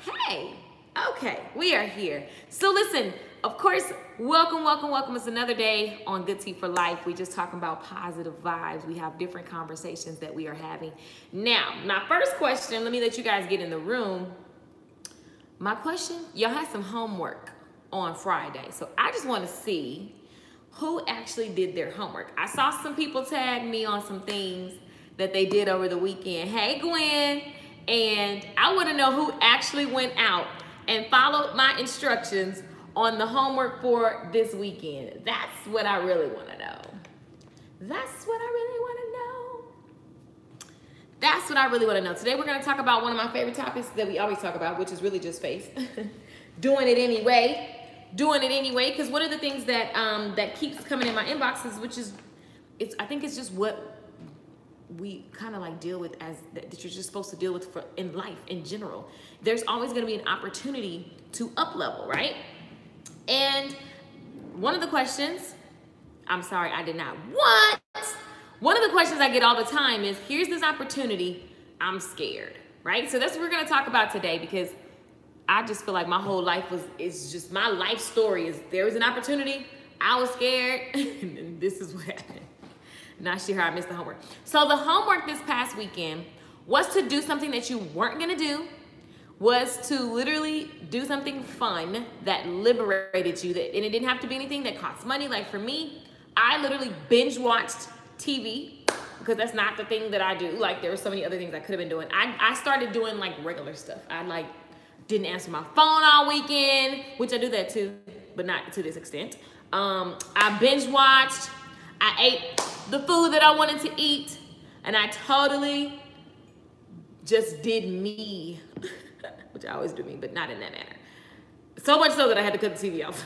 Hey, okay, we are here. So listen, of course, welcome. It's another day on Good Tea for Life. We just talking about positive vibes. We have different conversations that we are having. Now, my first question, let me let you guys get in the room. My question, y'all had some homework on Friday. So I just want to see who actually did their homework. I saw some people tag me on some things that they did over the weekend. Hey, Gwen. And I want to know who actually went out and followed my instructions on the homework for this weekend. That's what I really want to know. That's what I really want to know. Today we're going to talk about one of my favorite topics that we always talk about, which is really just face. Doing it anyway, because one of the things that that keeps coming in my inboxes, which is, I think it's just what we kind of like deal with as that you're just supposed to deal with in life in general. There's always going to be an opportunity to up level, right? And one of the questions, I'm sorry, I did not. What? One of the questions I get all the time is, here's this opportunity, I'm scared, right? So that's what we're going to talk about today, because I just feel like my whole life is just my life story is there was an opportunity, I was scared, and this is what happened. Not sure how I missed the homework. So the homework this past weekend was to do something that you weren't gonna do, was to literally do something fun that liberated you, and it didn't have to be anything that costs money. Like for me, I literally binge watched TV because that's not the thing that I do. Like there were so many other things I could have been doing. I started doing like regular stuff. I like didn't answer my phone all weekend, which I do that too, but not to this extent. I binge watched, I ate the food that I wanted to eat, and I totally just did me, which I always do me, but not in that manner. So much so that I had to cut the TV off.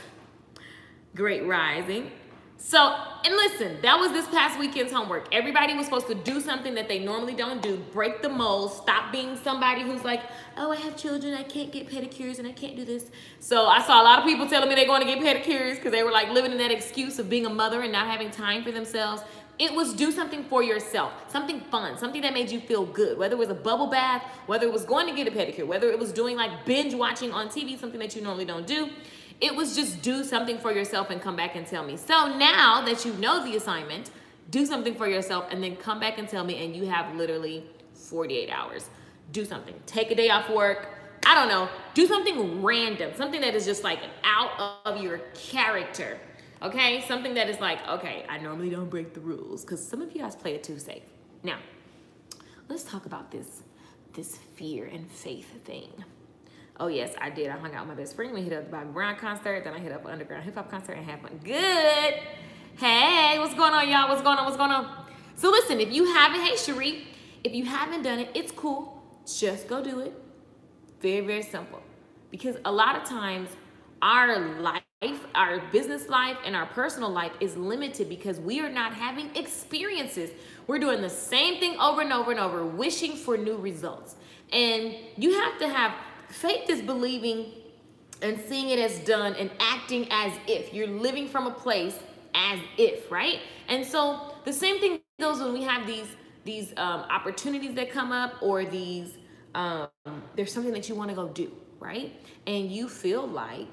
Great rising. So, and listen, that was this past weekend's homework. Everybody was supposed to do something that they normally don't do, break the mold, stop being somebody who's like, oh, I have children, I can't get pedicures and I can't do this. So I saw a lot of people telling me they're going to get pedicures because they were like living in that excuse of being a mother and not having time for themselves. It was do something for yourself, something fun, something that made you feel good, whether it was a bubble bath, whether it was going to get a pedicure, whether it was doing like binge watching on TV, something that you normally don't do. It was just do something for yourself and come back and tell me. So now that you know the assignment, do something for yourself and then come back and tell me, and you have literally 48 hours. Do something. Take a day off work. I don't know. Do something random, something that is just like out of your character. Okay? Something that is like, okay, I normally don't break the rules, because some of you guys play it too safe. Now, let's talk about this fear and faith thing. Oh yes, I did. I hung out with my best friend. We hit up the Bobby Brown concert. Then I hit up an underground hip hop concert and had fun. Good. Hey, what's going on, y'all? What's going on? So listen, if you haven't, hey Cherie, if you haven't done it, it's cool. Just go do it. Very, very simple. Because a lot of times our life, our business life, and our personal life is limited because we are not having experiences. We're doing the same thing over and over and over, wishing for new results. And you have to have faith is believing and seeing it as done and acting as if. You're living from a place as if, right? And so the same thing goes when we have these opportunities that come up, or these, there's something that you want to go do, right? And you feel like,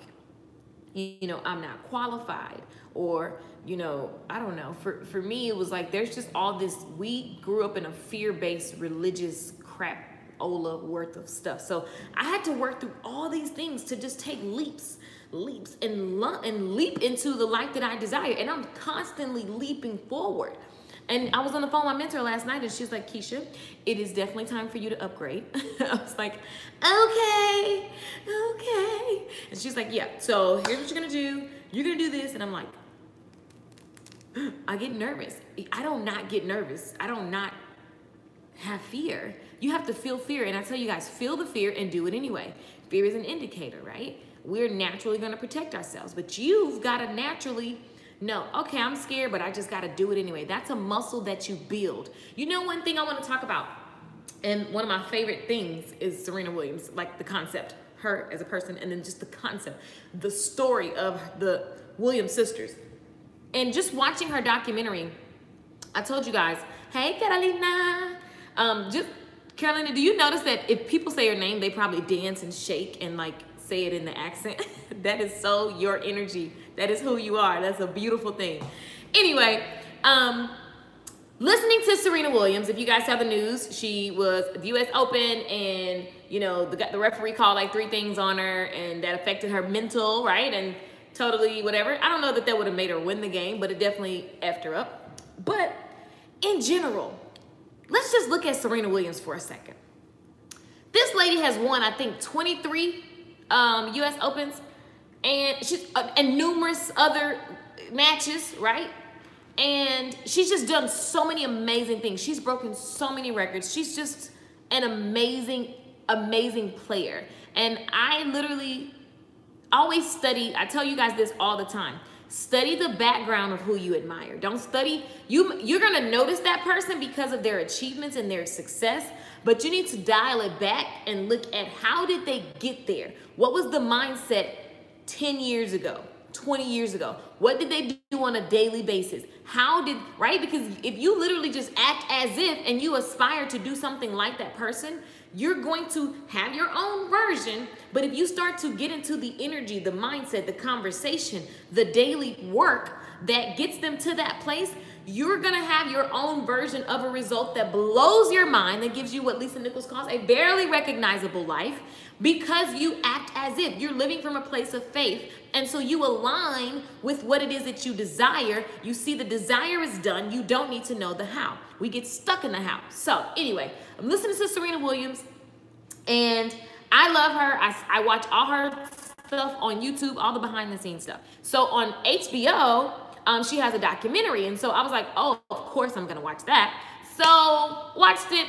you know, I'm not qualified, or, you know, I don't know. For me, it was like, there's just all this, we grew up in a fear-based religious crap worth of stuff. So I had to work through all these things to just take leaps and leap into the life that I desire. And I'm constantly leaping forward. And I was on the phone with my mentor last night, and she's like, Keisha, it is definitely time for you to upgrade. I was like, okay. And she's like, yeah, so here's what you're gonna do. You're gonna do this. And I'm like, I get nervous. I don't not get nervous. I don't not have fear. You have to feel fear. And I tell you guys, feel the fear and do it anyway. Fear is an indicator, right? We're naturally going to protect ourselves, but you've got to naturally know, okay, I'm scared, but I just got to do it anyway. That's a muscle that you build. You know, one thing I want to talk about, and one of my favorite things is Serena Williams, like the concept, her as a person, and then just the concept, the story of the Williams sisters. And just watching her documentary, I told you guys, hey, Carolina, just Carolina, do you notice that if people say your name, they probably dance and shake and like say it in the accent? That is so your energy. That is who you are. That's a beautiful thing. Anyway, listening to Serena Williams, if you guys saw the news, she was at the US Open and, you know, the referee called like 3 things on her and that affected her mental, right? And totally whatever. I don't know that would have made her win the game, but it definitely effed her up. But in general, let's just look at Serena Williams for a second. This lady has won, I think, 23 US Opens and she's and numerous other matches, right? And she's just done so many amazing things. She's broken so many records. She's just an amazing, amazing player. And I literally always study, I tell you guys this all the time, study the background of who you admire. Don't study, you're gonna notice that person because of their achievements and their success, but you need to dial it back and look at how did they get there? What was the mindset 10 years ago, 20 years ago? What did they do on a daily basis? How did, right? Because if you literally just act as if and you aspire to do something like that person, you're going to have your own version. But if you start to get into the energy, the mindset, the conversation, the daily work that gets them to that place, you're going to have your own version of a result that blows your mind, that gives you what Lisa Nichols calls a barely recognizable life, because you act as if you're living from a place of faith. And so you align with what it is that you desire. You see the desire is done. You don't need to know the how. We get stuck in the how. So anyway, I'm listening to Serena Williams and I love her. I watch all her stuff on YouTube, all the behind the scenes stuff. So on HBO, she has a documentary. And so I was like, oh, of course I'm going to watch that. So watched it,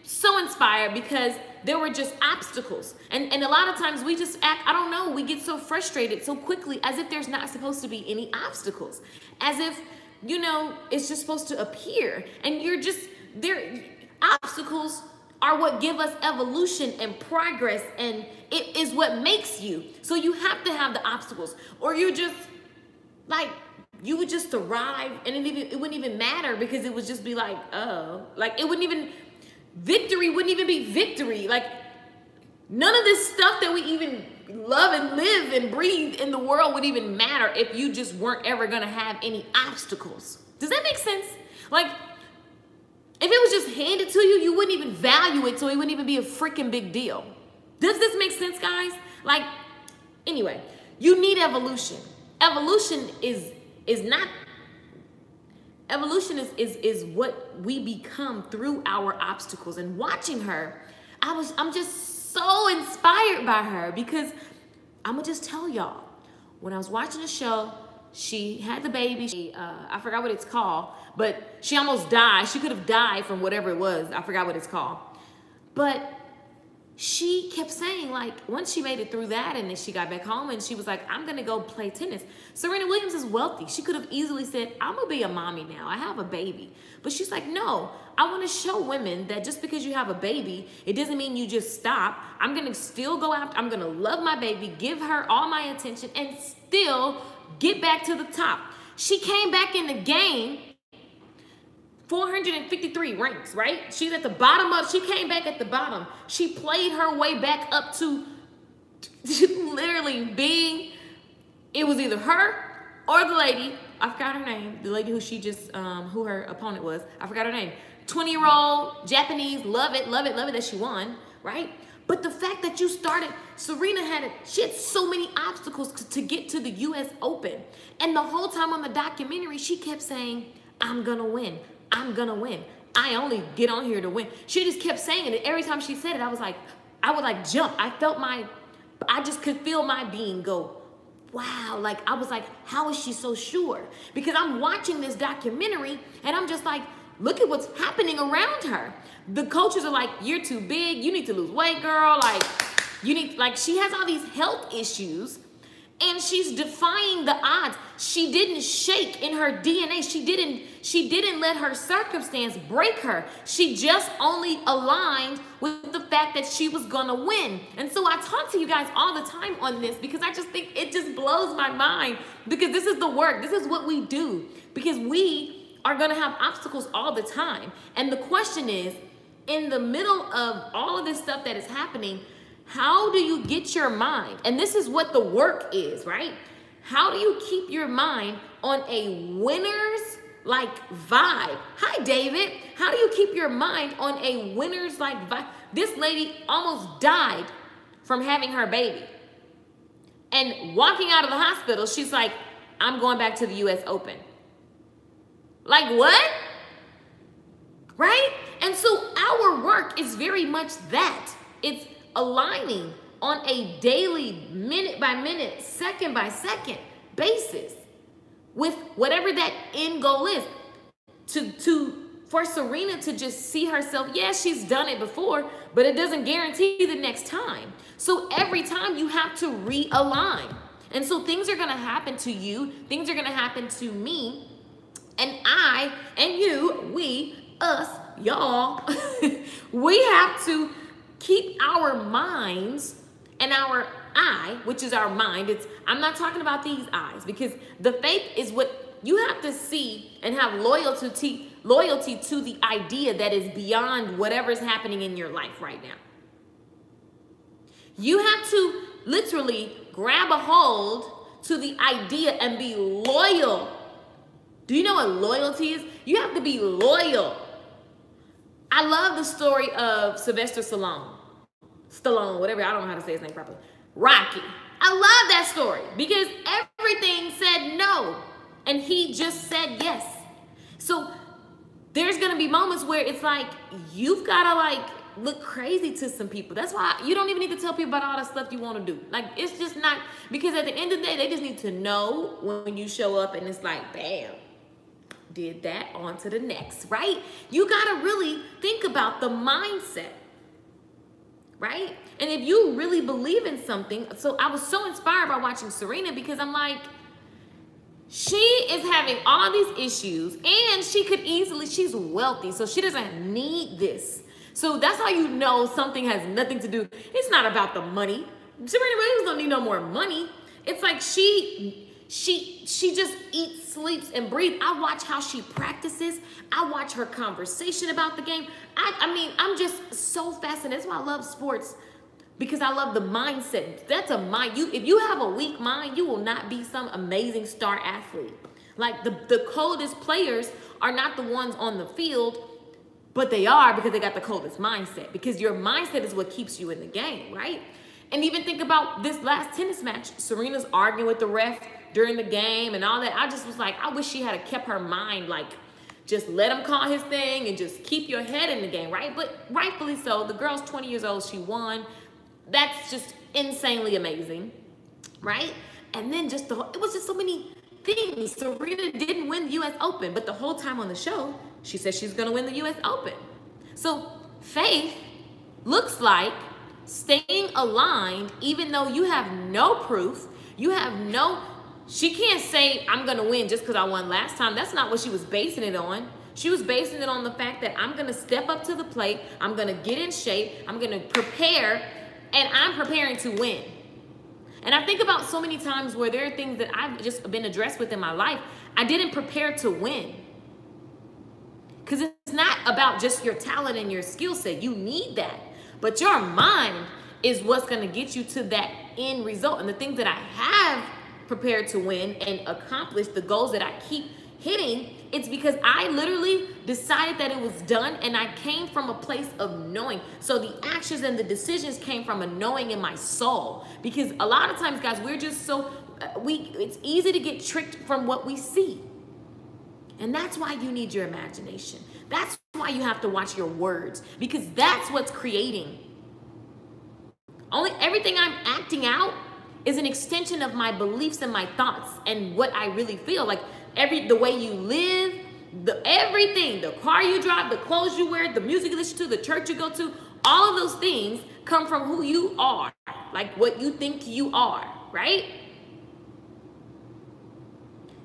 so inspired because there were just obstacles. And a lot of times we just act, I don't know, we get so frustrated so quickly as if there's not supposed to be any obstacles. As if, you know, it's just supposed to appear. And you're just, obstacles are what give us evolution and progress, and it is what makes you. So you have to have the obstacles, or you just, like, you would just arrive and it wouldn't even matter because it would just be like, oh, like it wouldn't even, victory wouldn't even be victory. Like none of this stuff that we even love and live and breathe in the world would even matter if you just weren't ever gonna have any obstacles. Does that make sense? Like if it was just handed to you, you wouldn't even value it, so it wouldn't even be a freaking big deal. Does this make sense, guys? Like, anyway, you need evolution. Evolution is what we become through our obstacles. And watching her, I'm just so inspired by her because I'm gonna just tell y'all, when I was watching the show, she had the baby. I forgot what it's called, but she almost died. She could have died from whatever it was. I forgot what it's called. But she kept saying, like, once she made it through that and then she got back home and she was like, I'm going to go play tennis. Serena Williams is wealthy. She could have easily said, I'm going to be a mommy now. I have a baby. But she's like, no, I want to show women that just because you have a baby, it doesn't mean you just stop. I'm going to still go out. I'm going to love my baby, give her all my attention, and still get back to the top. She came back in the game, 453 ranks, right? She's at the bottom of, she came back at the bottom. She played her way back up to literally being, it was either her or the lady, I forgot her name, the lady who she just, who her opponent was, I forgot her name. 20-year-old Japanese, love it that she won, right? But the fact that you started, Serena she had so many obstacles to get to the US Open. And the whole time on the documentary, she kept saying, I'm gonna win. I'm gonna win. I only get on here to win. She just kept saying it. Every time she said it, I would like jump. I just could feel my being go, wow. Like, I was like, how is she so sure? Because I'm watching this documentary and I'm just like, look at what's happening around her. The coaches are like, you're too big. You need to lose weight, girl. Like, she has all these health issues and she's defying the odds. She didn't shake in her DNA. She didn't let her circumstance break her. She just only aligned with the fact that she was gonna win. And so I talk to you guys all the time on this because I just think it just blows my mind, because this is the work. This is what we do, because we are gonna have obstacles all the time. And the question is, in the middle of all of this stuff that is happening, how do you get your mind? And this is what the work is, right? How do you keep your mind on a winner's like vibe? Hi, David. How do you keep your mind on a winner's like vibe? This lady almost died from having her baby. And walking out of the hospital, she's like, I'm going back to the US Open. Like what? Right? And so our work is very much that. It's aligning on a daily, minute by minute, second by second basis with whatever that end goal is. For Serena to just see herself, yeah, she's done it before, but it doesn't guarantee the next time. So every time you have to realign. And so things are going to happen to you. Things are going to happen to me. And I and you, we, us, y'all, we have to keep our minds and our I, which is our mind. I'm not talking about these eyes, because the faith is what you have to see and have loyalty to the idea that is beyond whatever is happening in your life right now. You have to literally grab a hold to the idea and be loyal. Do you know what loyalty is? You have to be loyal. I love the story of Sylvester Stallone, whatever, I don't know how to say his name properly. Rocky. I love that story because everything said no and he just said yes. So there's gonna be moments where it's like, you've gotta like look crazy to some people. That's why you don't even need to tell people about all the stuff you wanna do. Like, it's just not, because at the end of the day, they just need to know when you show up and it's like, bam, did that, on to the next, right? You gotta really think about the mindset, right? And if you really believe in something, so I was so inspired by watching Serena because I'm like, she is having all these issues and she could easily, she's wealthy, so she doesn't need this. So that's how you know something has nothing to do. It's not about the money. Serena Williams don't need no more money. It's like she just eats, sleeps, and breathes. I watch how she practices. I watch her conversation about the game. I mean, I'm just so fascinated. That's why I love sports, because I love the mindset. That's a mind. If you have a weak mind, you will not be some amazing star athlete. Like the coldest players are not the ones on the field, but they are because they got the coldest mindset, because your mindset is what keeps you in the game, right? And even think about this last tennis match. Serena's arguing with the ref during the game and all that. I just was like, I wish she had kept her mind, like, just let him call his thing and just keep your head in the game, right? But rightfully so. The girl's 20 years old. She won. That's just insanely amazing, right? And then just it was just so many things. Serena didn't win the U.S. Open, but the whole time on the show, she said she's going to win the U.S. Open. So faith looks like staying aligned, even though you have no proof, she can't say, I'm going to win just because I won last time. That's not what she was basing it on. She was basing it on the fact that I'm going to step up to the plate. I'm going to get in shape. I'm going to prepare, and I'm preparing to win. And I think about so many times where there are things that I've just been addressed with in my life. I didn't prepare to win. Because it's not about just your talent and your skill set. You need that. But your mind is what's going to get you to that end result. And the things that I have prepared to win and accomplish, the goals that I keep hitting, it's because I literally decided that it was done, and I came from a place of knowing. So the actions and the decisions came from a knowing in my soul. Because a lot of times, guys, we're just so, it's easy to get tricked from what we see. And that's why you need your imagination. That's why you have to watch your words, because that's what's creating. Everything I'm acting out is an extension of my beliefs and my thoughts and what I really feel. Like the way you live, everything, the car you drive, the clothes you wear, the music you listen to, the church you go to, all of those things come from who you are, like what you think you are, right?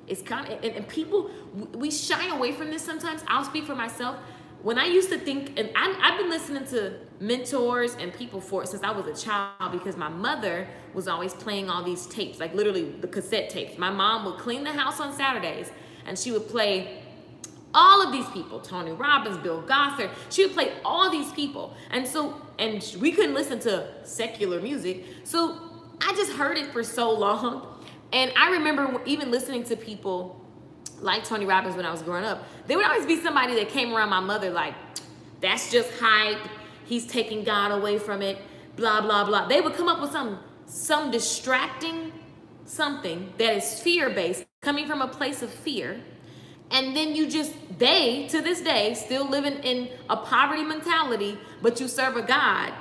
It's kind of, and people, we shy away from this sometimes. I'll speak for myself. When I used to think, and I've been listening to mentors and people since I was a child, because my mother was always playing all these tapes, like literally the cassette tapes. My mom would clean the house on Saturdays, and she would play All of these people, Tony Robbins, Bill Gossard, she would play all these people. And we couldn't listen to secular music. So I just heard it for so long. And I remember even listening to people like Tony Robbins when I was growing up. There would always be somebody that came around my mother like, that's just hype. He's taking God away from it, blah, blah, blah. They would come up with some distracting something that is fear-based, coming from a place of fear. And then they, to this day, still living in a poverty mentality, but you serve a God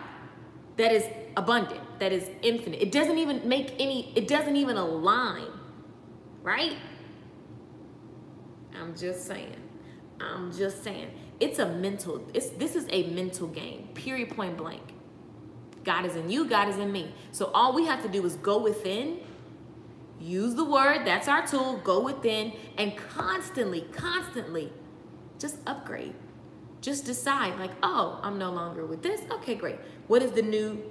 that is abundant, that is infinite. It doesn't even it doesn't even align, right? I'm just saying. This is a mental game, period, point blank. God is in you, God is in me. So all we have to do is go within, use the word, that's our tool, go within, and constantly just upgrade. Just decide like, oh, I'm no longer with this. Okay, great. What is the new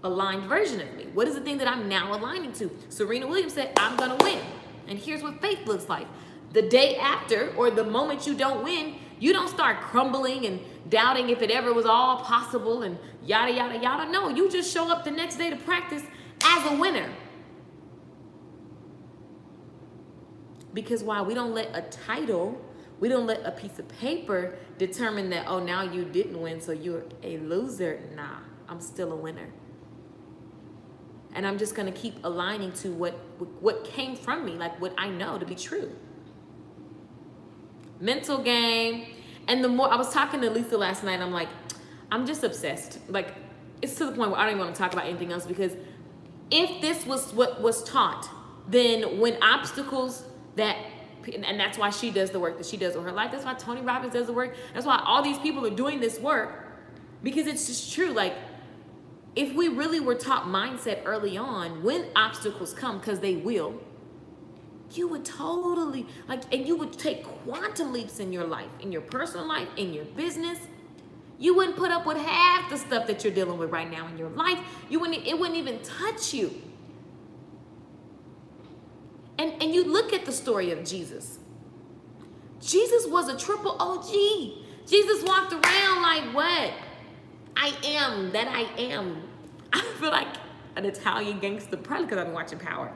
aligned version of me? What is the thing that I'm now aligning to? Serena Williams said, I'm gonna win. And here's what faith looks like. The day after, or the moment you don't win, you don't start crumbling and doubting if it ever was all possible and yada, yada, yada. No, you just show up the next day to practice as a winner. Because why? We don't let a title, we don't let a piece of paper determine that, oh, now you didn't win, so you're a loser. Nah, I'm still a winner. And I'm just gonna keep aligning to what came from me, like what I know to be true. Mental game. And the more, I was talking to Lisa last night, I'm like, I'm just obsessed. Like, it's to the point where I don't even want to talk about anything else, because if this was what was taught, then when obstacles and that's why she does the work that she does with her life. That's why Tony Robbins does the work. That's why all these people are doing this work, because it's just true. Like, if we really were taught mindset early on, when obstacles come, because they will, you would totally, and you would take quantum leaps in your life, in your personal life, in your business. You wouldn't put up with half the stuff that you're dealing with right now in your life. It wouldn't even touch you. And you look at the story of Jesus. Jesus was a triple OG. Jesus walked around like, what? I am that I am. I feel like an Italian gangster, probably because I've been watching Power.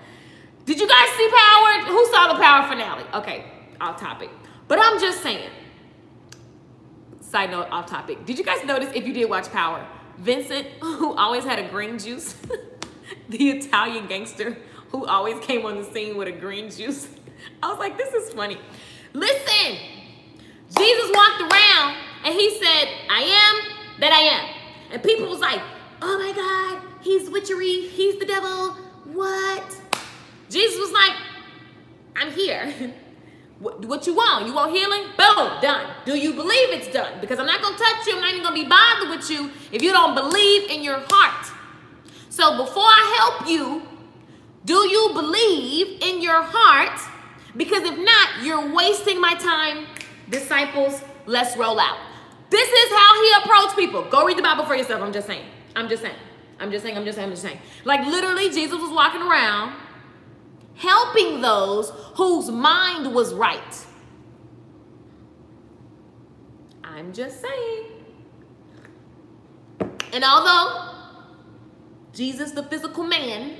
Did you guys see Power? Who saw the Power finale? Okay, off topic. But I'm just saying, side note, off topic. Did you guys notice, if you did watch Power, Vincent, who always had a green juice, the Italian gangster who always came on the scene with a green juice. I was like, this is funny. Listen, Jesus walked around and he said, I am that I am. And people was like, oh my God, he's witchery, he's the devil, what? Jesus was like, I'm here. What you want? You want healing? Boom, done. Do you believe it's done? Because I'm not gonna touch you, I'm not even gonna be bothered with you if you don't believe in your heart. So before I help you, do you believe in your heart? Because if not, you're wasting my time. Disciples, let's roll out. This is how he approached people. Go read the Bible for yourself. I'm just saying. Like, literally, Jesus was walking around helping those whose mind was right. I'm just saying. And although Jesus, the physical man,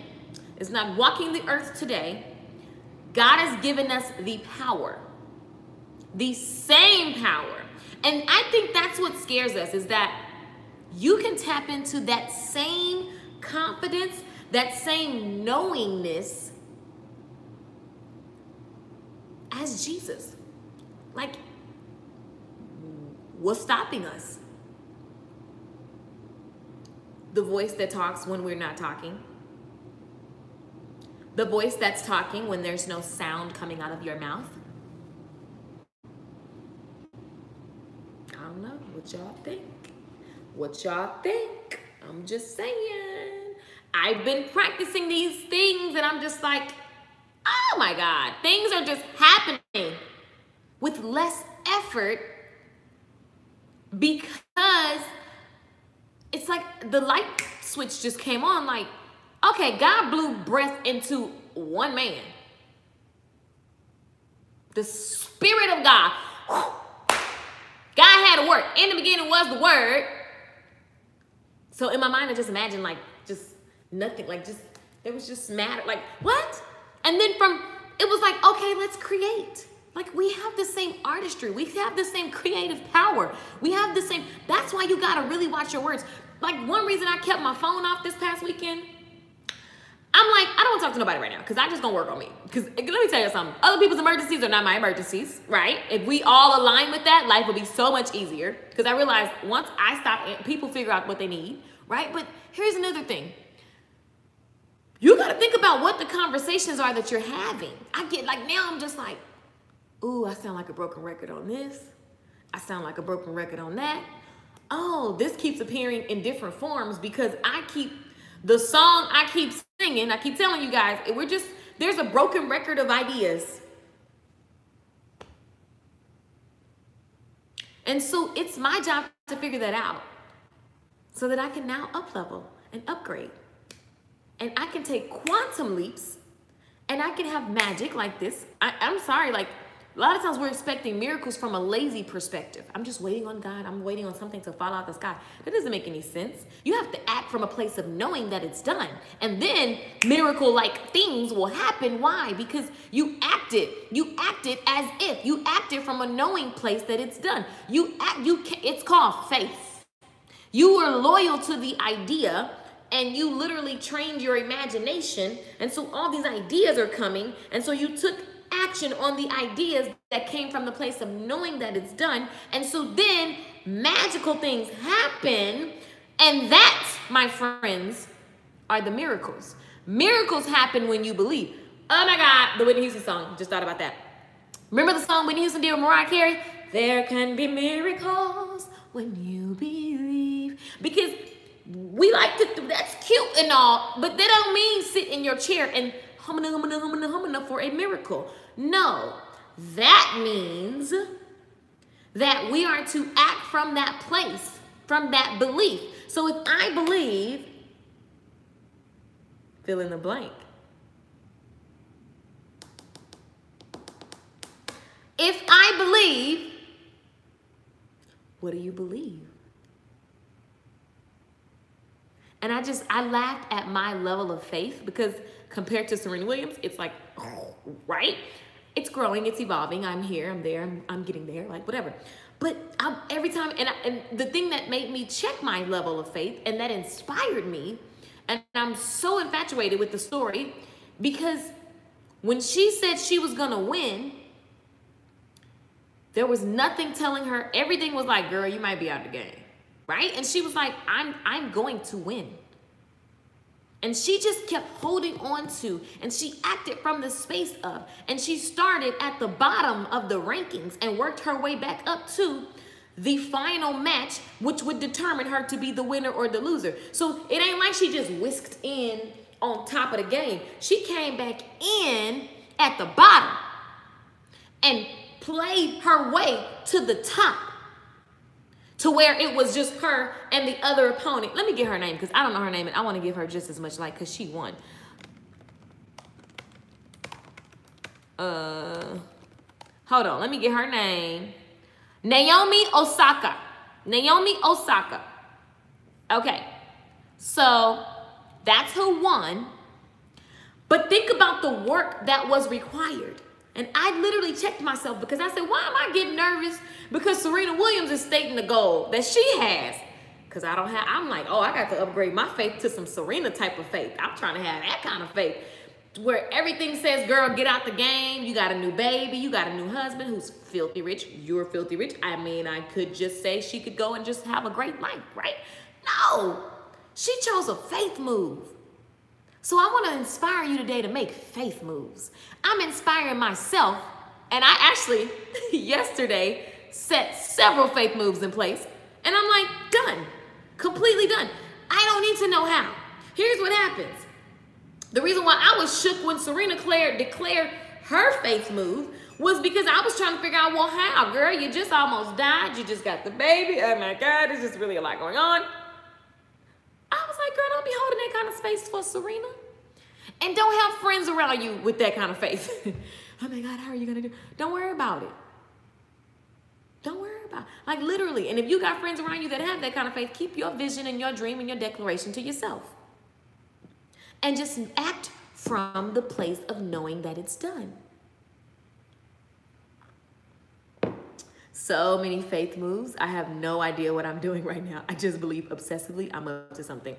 is not walking the earth today, God has given us the power, the same power. And I think that's what scares us, is that you can tap into that same confidence, that same knowingness as Jesus. Like, what's stopping us? The voice that talks when we're not talking. The voice that's talking when there's no sound coming out of your mouth. I don't know. What y'all think? What y'all think? I'm just saying. I've been practicing these things and I'm just like, oh my God. Things are just happening with less effort, because it's like the light switch just came on. Like, okay, God blew breath into one man. The Spirit of God. God had a word. In the beginning was the word. So in my mind, I just imagined like just nothing, like just, there was just matter, like what? And then it was like, okay, let's create. Like we have the same artistry. We have the same creative power. We have the same, that's why you gotta really watch your words. Like one reason I kept my phone off this past weekend, I'm like, I don't want to talk to nobody right now because I just gonna work on me. Because let me tell you something. Other people's emergencies are not my emergencies, right? If we all align with that, life will be so much easier. Because I realized once I stop, people figure out what they need, right? But here's another thing. You got to think about what the conversations are that you're having. I get like, now I'm just like, ooh, I sound like a broken record on this. I sound like a broken record on that. Oh, this keeps appearing in different forms because the song I keep singing, I keep telling you guys, there's a broken record of ideas. And so it's my job to figure that out so that I can now up-level and upgrade. And I can take quantum leaps and I can have magic like this. I'm sorry, like a lot of times we're expecting miracles from a lazy perspective. I'm just waiting on God. I'm waiting on something to fall out the sky. That doesn't make any sense. You have to act from a place of knowing that it's done. And then miracle-like things will happen. Why? Because you acted. You acted as if. You acted from a knowing place that it's done. It's called faith. You were loyal to the idea and you literally trained your imagination. And so all these ideas are coming. And so you took action on the ideas that came from the place of knowing that it's done. And so then magical things happen. And that, my friends, are the miracles. Miracles happen when you believe. Oh my God, the Whitney Houston song. Just thought about that. Remember the song Whitney Houston did with Mariah Carey? There can be miracles when you believe. Because we like to, that's cute and all, but that don't mean sit in your chair and humana for a miracle. No, that means that we are to act from that place, from that belief. So if I believe, fill in the blank. If I believe, what do you believe? And I laughed at my level of faith because compared to Serena Williams, it's like, right? It's growing, it's evolving. I'm here, I'm there, I'm getting there, like whatever. But every time, and the thing that made me check my level of faith and that inspired me, and I'm so infatuated with the story because when she said she was gonna win, there was nothing telling her, everything was like, girl, you might be out of the game. Right? And she was like, I'm going to win. And she just kept holding on to, and she acted from the space of, and she started at the bottom of the rankings and worked her way back up to the final match, which would determine her to be the winner or the loser. So it ain't like she just whisked in on top of the game. She came back in at the bottom and played her way to the top, to where it was just her and the other opponent. Let me get her name because I don't know her name and I want to give her just as much like because she won. Hold on, let me get her name. Naomi Osaka. Naomi Osaka. Okay, so that's who won. But think about the work that was required. And I literally checked myself because I said, why am I getting nervous? Because Serena Williams is stating the goal that she has. Because I'm like, oh, I got to upgrade my faith to some Serena type of faith. I'm trying to have that kind of faith where everything says, girl, get out the game. You got a new baby. You got a new husband who's filthy rich. You're filthy rich. I mean, I could just say she could go and just have a great life, right? No, she chose a faith move. So I want to inspire you today to make faith moves. I'm inspiring myself, and I actually, yesterday, set several faith moves in place, and I'm like, done, completely done. I don't need to know how. Here's what happens. The reason why I was shook when Serena declared her faith move was because I was trying to figure out, well, how, girl? You just almost died. You just got the baby. Oh, my God, there's just really a lot going on. I was like, girl, don't be holding that kind of space for Serena. And don't have friends around you with that kind of faith. Oh my God, how are you gonna do? Don't worry about it. Don't worry about it. Like literally. And if you got friends around you that have that kind of faith, keep your vision and your dream and your declaration to yourself. And just act from the place of knowing that it's done. So many faith moves. I have no idea what I'm doing right now. I just believe obsessively I'm up to something.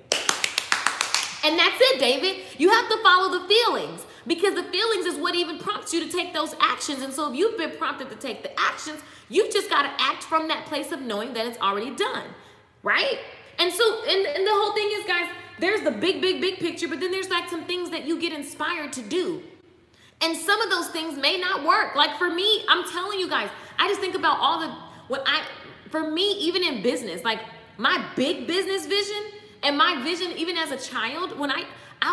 And that's it, David. You have to follow the feelings, because the feelings is what even prompts you to take those actions. And so if you've been prompted to take the actions, you've just got to act from that place of knowing that it's already done, right? And so, and the whole thing is, guys, there's the big picture, but then there's like some things that you get inspired to do. And some of those things may not work. Like for me, I'm telling you guys, I just think about all the, for me, even in business, like my big business vision and my vision, even as a child, when I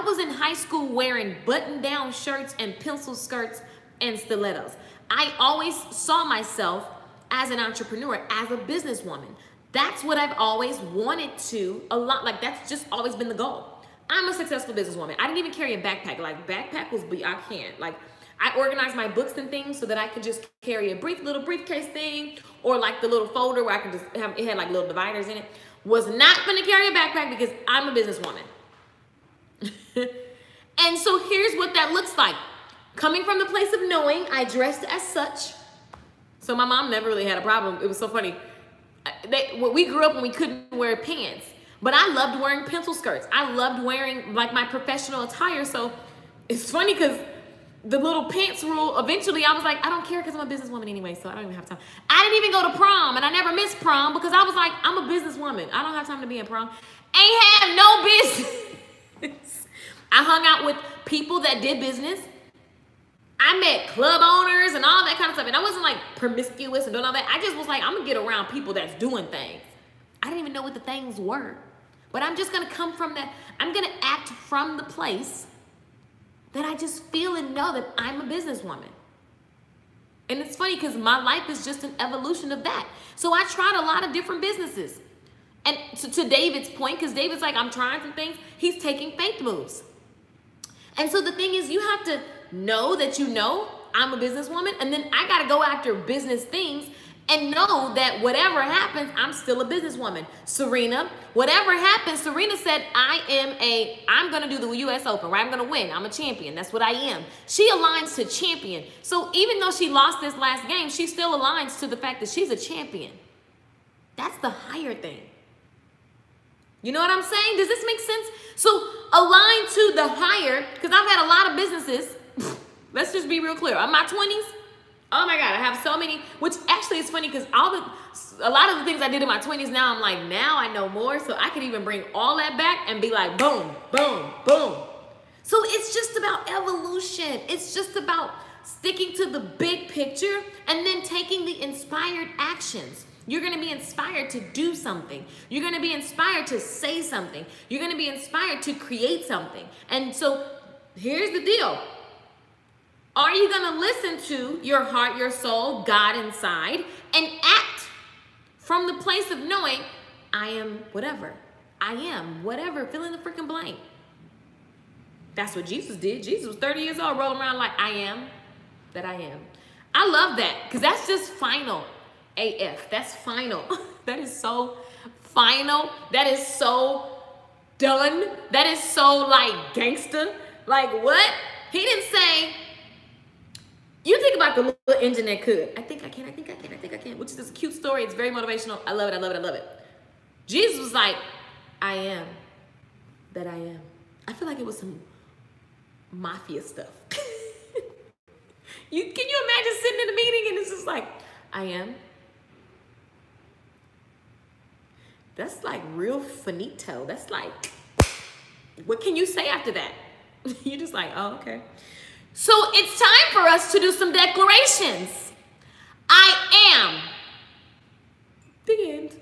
was in high school wearing button-down shirts and pencil skirts and stilettos. I always saw myself as an entrepreneur, as a businesswoman. That's what I've always wanted to, like that's just always been the goal. I'm a successful businesswoman. I didn't even carry a backpack. Like backpack was, I can't. Like I organized my books and things so that I could just carry a little briefcase thing, or like the little folder where I could just have, it had like little dividers in it. Was not gonna carry a backpack because I'm a businesswoman. And so here's what that looks like. Coming from the place of knowing, I dressed as such. So my mom never really had a problem. It was so funny. We grew up when we couldn't wear pants, but I loved wearing pencil skirts. I loved wearing like my professional attire. So it's funny because the little pants rule, eventually I was like, I don't care because I'm a businesswoman anyway, so I don't even have time. I didn't even go to prom, and I never missed prom because I was like, I'm a businesswoman. I don't have time to be in prom. Ain't have no business. I hung out with people that did business. I met club owners and all that kind of stuff. And I wasn't like promiscuous and doing all that. I just was like, I'm gonna get around people that's doing things. I didn't even know what the things were. But I'm just gonna come from that. I'm gonna act from the place that I just feel and know that I'm a businesswoman. And it's funny because my life is just an evolution of that. So I tried a lot of different businesses. And to David's point, because David's like, I'm trying some things, he's taking faith moves. And so the thing is, you have to know that you know I'm a businesswoman, and then I got to go after business things and know that whatever happens, I'm still a businesswoman. Serena, whatever happens, Serena said, I'm going to do the US Open, right? I'm going to win. I'm a champion. That's what I am. She aligns to champion. So even though she lost this last game, she still aligns to the fact that she's a champion. That's the higher thing. You know what I'm saying? Does this make sense? So align to the higher, because I've had a lot of businesses. Let's just be real clear. In my 20s, oh my God, I have so many, which actually is funny because a lot of the things I did in my 20s, now I'm like, now I know more. So I could even bring all that back and be like, boom, boom, boom. So it's just about evolution. It's just about sticking to the big picture and then taking the inspired actions. You're going to be inspired to do something. You're going to be inspired to say something. You're going to be inspired to create something. And so here's the deal. Are you going to listen to your heart, your soul, God inside, and act from the place of knowing I am whatever. I am whatever, fill in the freaking blank. That's what Jesus did. Jesus was 30 years old, rolling around like I am that I am. I love that because that's just final. AF. That's final. That is so final. That is so done. That is so like gangster. Like what? He didn't say, you think about the little engine that could. I think I can, I think I can, I think I can. Which is this cute story. It's very motivational. I love it, I love it, I love it. Jesus was like, I am that I am. I feel like it was some mafia stuff. Can you imagine sitting in a meeting and it's just like, I am? That's like real finito. That's like, what can you say after that? You're just like, oh, okay. So it's time for us to do some declarations. I am. The end.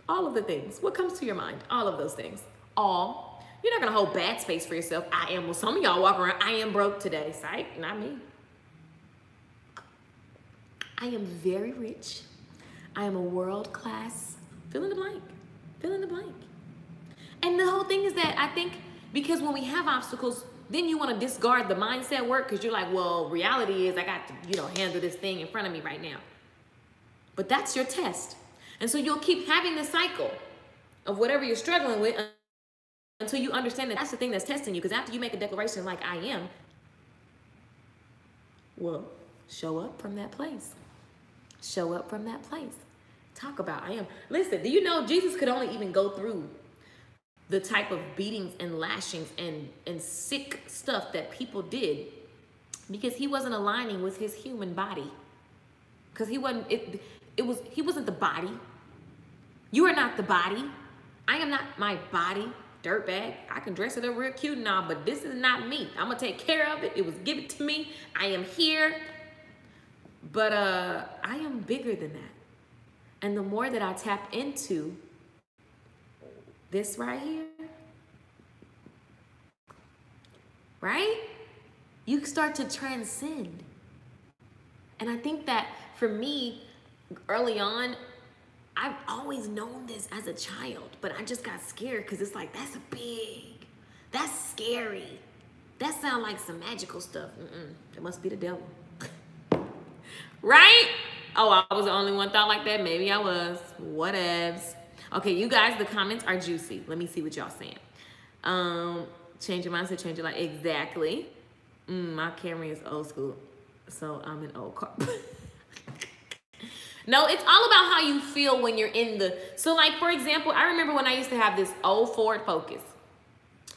All of the things. What comes to your mind? All of those things. All. You're not going to hold bad space for yourself. I am. Well, some of y'all walk around, I am broke today. Psych, not me. I am very rich. I am a world-class. Fill in the blank. Fill in the blank. And the whole thing is that I think because when we have obstacles, then you want to discard the mindset work because you're like, well, reality is I got to, handle this thing in front of me right now. But that's your test. And so you'll keep having the cycle of whatever you're struggling with until you understand that that's the thing that's testing you. Because after you make a declaration like I am, well, show up from that place. Show up from that place. Talk about I am. Listen, do you know Jesus could only even go through the type of beatings and lashings and sick stuff that people did because he wasn't aligning with his human body. Because he wasn't, he wasn't the body. You are not the body. I am not my body. Dirtbag. I can dress it up real cute and all, but this is not me. I'm gonna take care of it. It was given to me. I am here. But I am bigger than that. And the more that I tap into this right here, right? You start to transcend. And I think that for me, early on, I've always known this as a child, but I just got scared because it's like, that's scary. That sounds like some magical stuff. It must be the devil. Right? Oh, I was the only one thought like that. Maybe I was. Whatevs. Okay, you guys, the comments are juicy. Let me see what y'all saying. Change your mindset, change your life. Exactly. My Camry is old school, so I'm an old car. No, it's all about how you feel when you're in the, so like, for example, I remember when I used to have this old Ford Focus.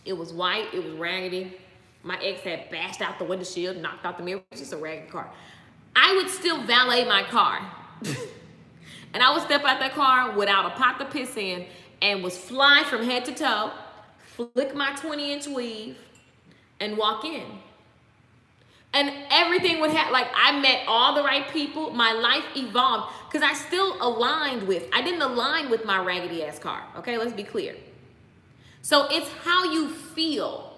It was white, it was raggedy. My ex had bashed out the windshield, knocked out the mirror. It was just a raggedy car. I would still valet my car. And I would step out that car without a pot to piss in and was fly from head to toe, flick my 20-inch weave, and walk in. And everything would happen. Like, I met all the right people. My life evolved because I still aligned with, I didn't align with my raggedy ass car. Okay, let's be clear. So it's how you feel.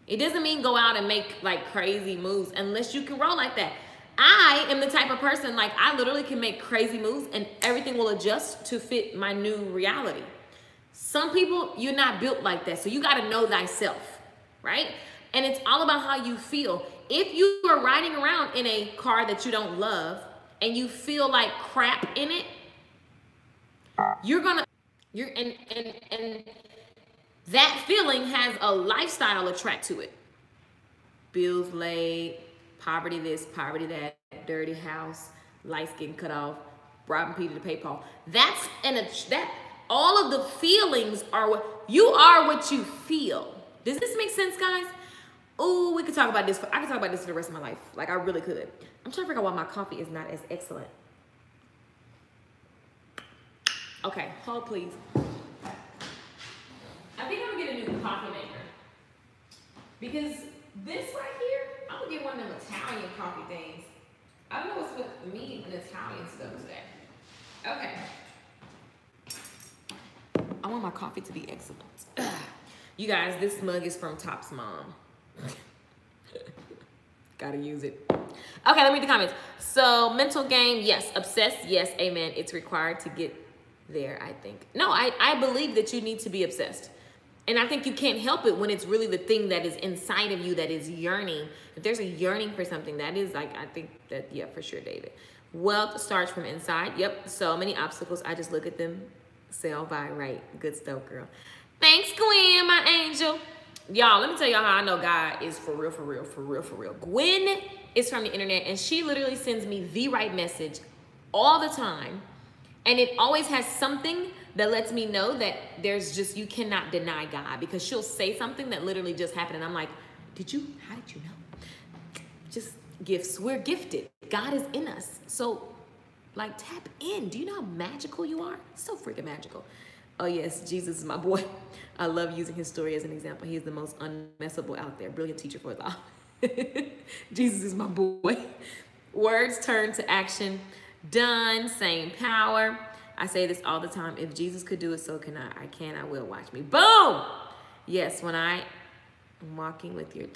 It doesn't mean go out and make like crazy moves unless you can roll like that. I am the type of person, like, I literally can make crazy moves and everything will adjust to fit my new reality. Some people, you're not built like that. So you got to know thyself, right? And it's all about how you feel. If you are riding around in a car that you don't love and you feel like crap in it, and that feeling has a lifestyle attract to it. Bills laid, poverty this, poverty that, dirty house, lights getting cut off, robbing Peter to pay Paul. All of the feelings are what you feel. Does this make sense, guys? Oh, we could talk about this. I could talk about this for the rest of my life. Like, I really could. I'm trying to figure out why my coffee is not as excellent. Okay, hold please. I think I'm gonna get a new coffee maker. Because this right here, I'm gonna get one of them Italian coffee things. I don't know what's with me and Italian stuff today. Okay. I want my coffee to be excellent. You guys, this mug is from Top's mom. Gotta use it. Okay, let me read the comments. So, mental game, yes. Obsessed, yes. Amen. It's required to get there, I think. No, I believe that you need to be obsessed. And I think you can't help it when it's really the thing that is inside of you that is yearning. If there's a yearning for something, that is like, I think that, yeah, for sure, David. Wealth starts from inside. Yep, so many obstacles. I just look at them, sell, buy, right. Good stuff, girl. Thanks, Gwen, my angel. Y'all, let me tell y'all how I know God is for real, for real, for real, for real. Gwen is from the internet, and she literally sends me the right message all the time. And it always has something that lets me know that there's just, you cannot deny God, because she'll say something that literally just happened. And I'm like, how did you know? Just gifts. We're gifted. God is in us. So like, tap in. Do you know how magical you are? So freaking magical. Oh yes, Jesus is my boy. I love using his story as an example. He is the most unmessable out there. Brilliant teacher for law. Jesus is my boy. Words turn to action. Done. Same power. I say this all the time. If Jesus could do it, so can I. I can, I will. Watch me. Boom! Yes, when I am walking with your,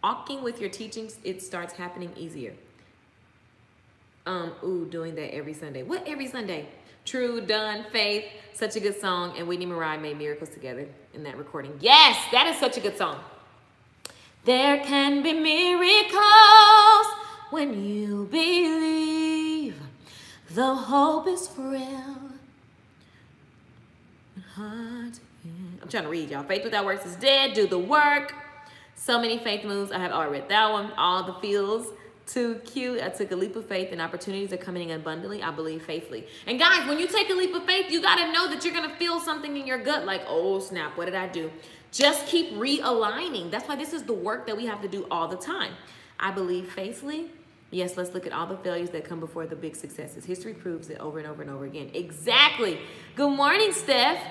Walking with your teachings, it starts happening easier. Doing that every Sunday. What every Sunday? True, Done, Faith, such a good song. And Whitney Mariah made miracles together in that recording. Yes, that is such a good song. There can be miracles when you believe, the hope is frail. I'm trying to read, y'all. Faith without works is dead. Do the work. So many faith moves. I have already read that one. All the feels. Too cute. I took a leap of faith and opportunities are coming in abundantly. I believe faithfully. And guys, when you take a leap of faith, you got to know that you're going to feel something in your gut like, oh snap, what did I do? Just keep realigning. That's why this is the work that we have to do all the time. I believe faithfully. Yes, let's look at all the failures that come before the big successes. History proves it over and over and over again. Exactly. Good morning, Steph.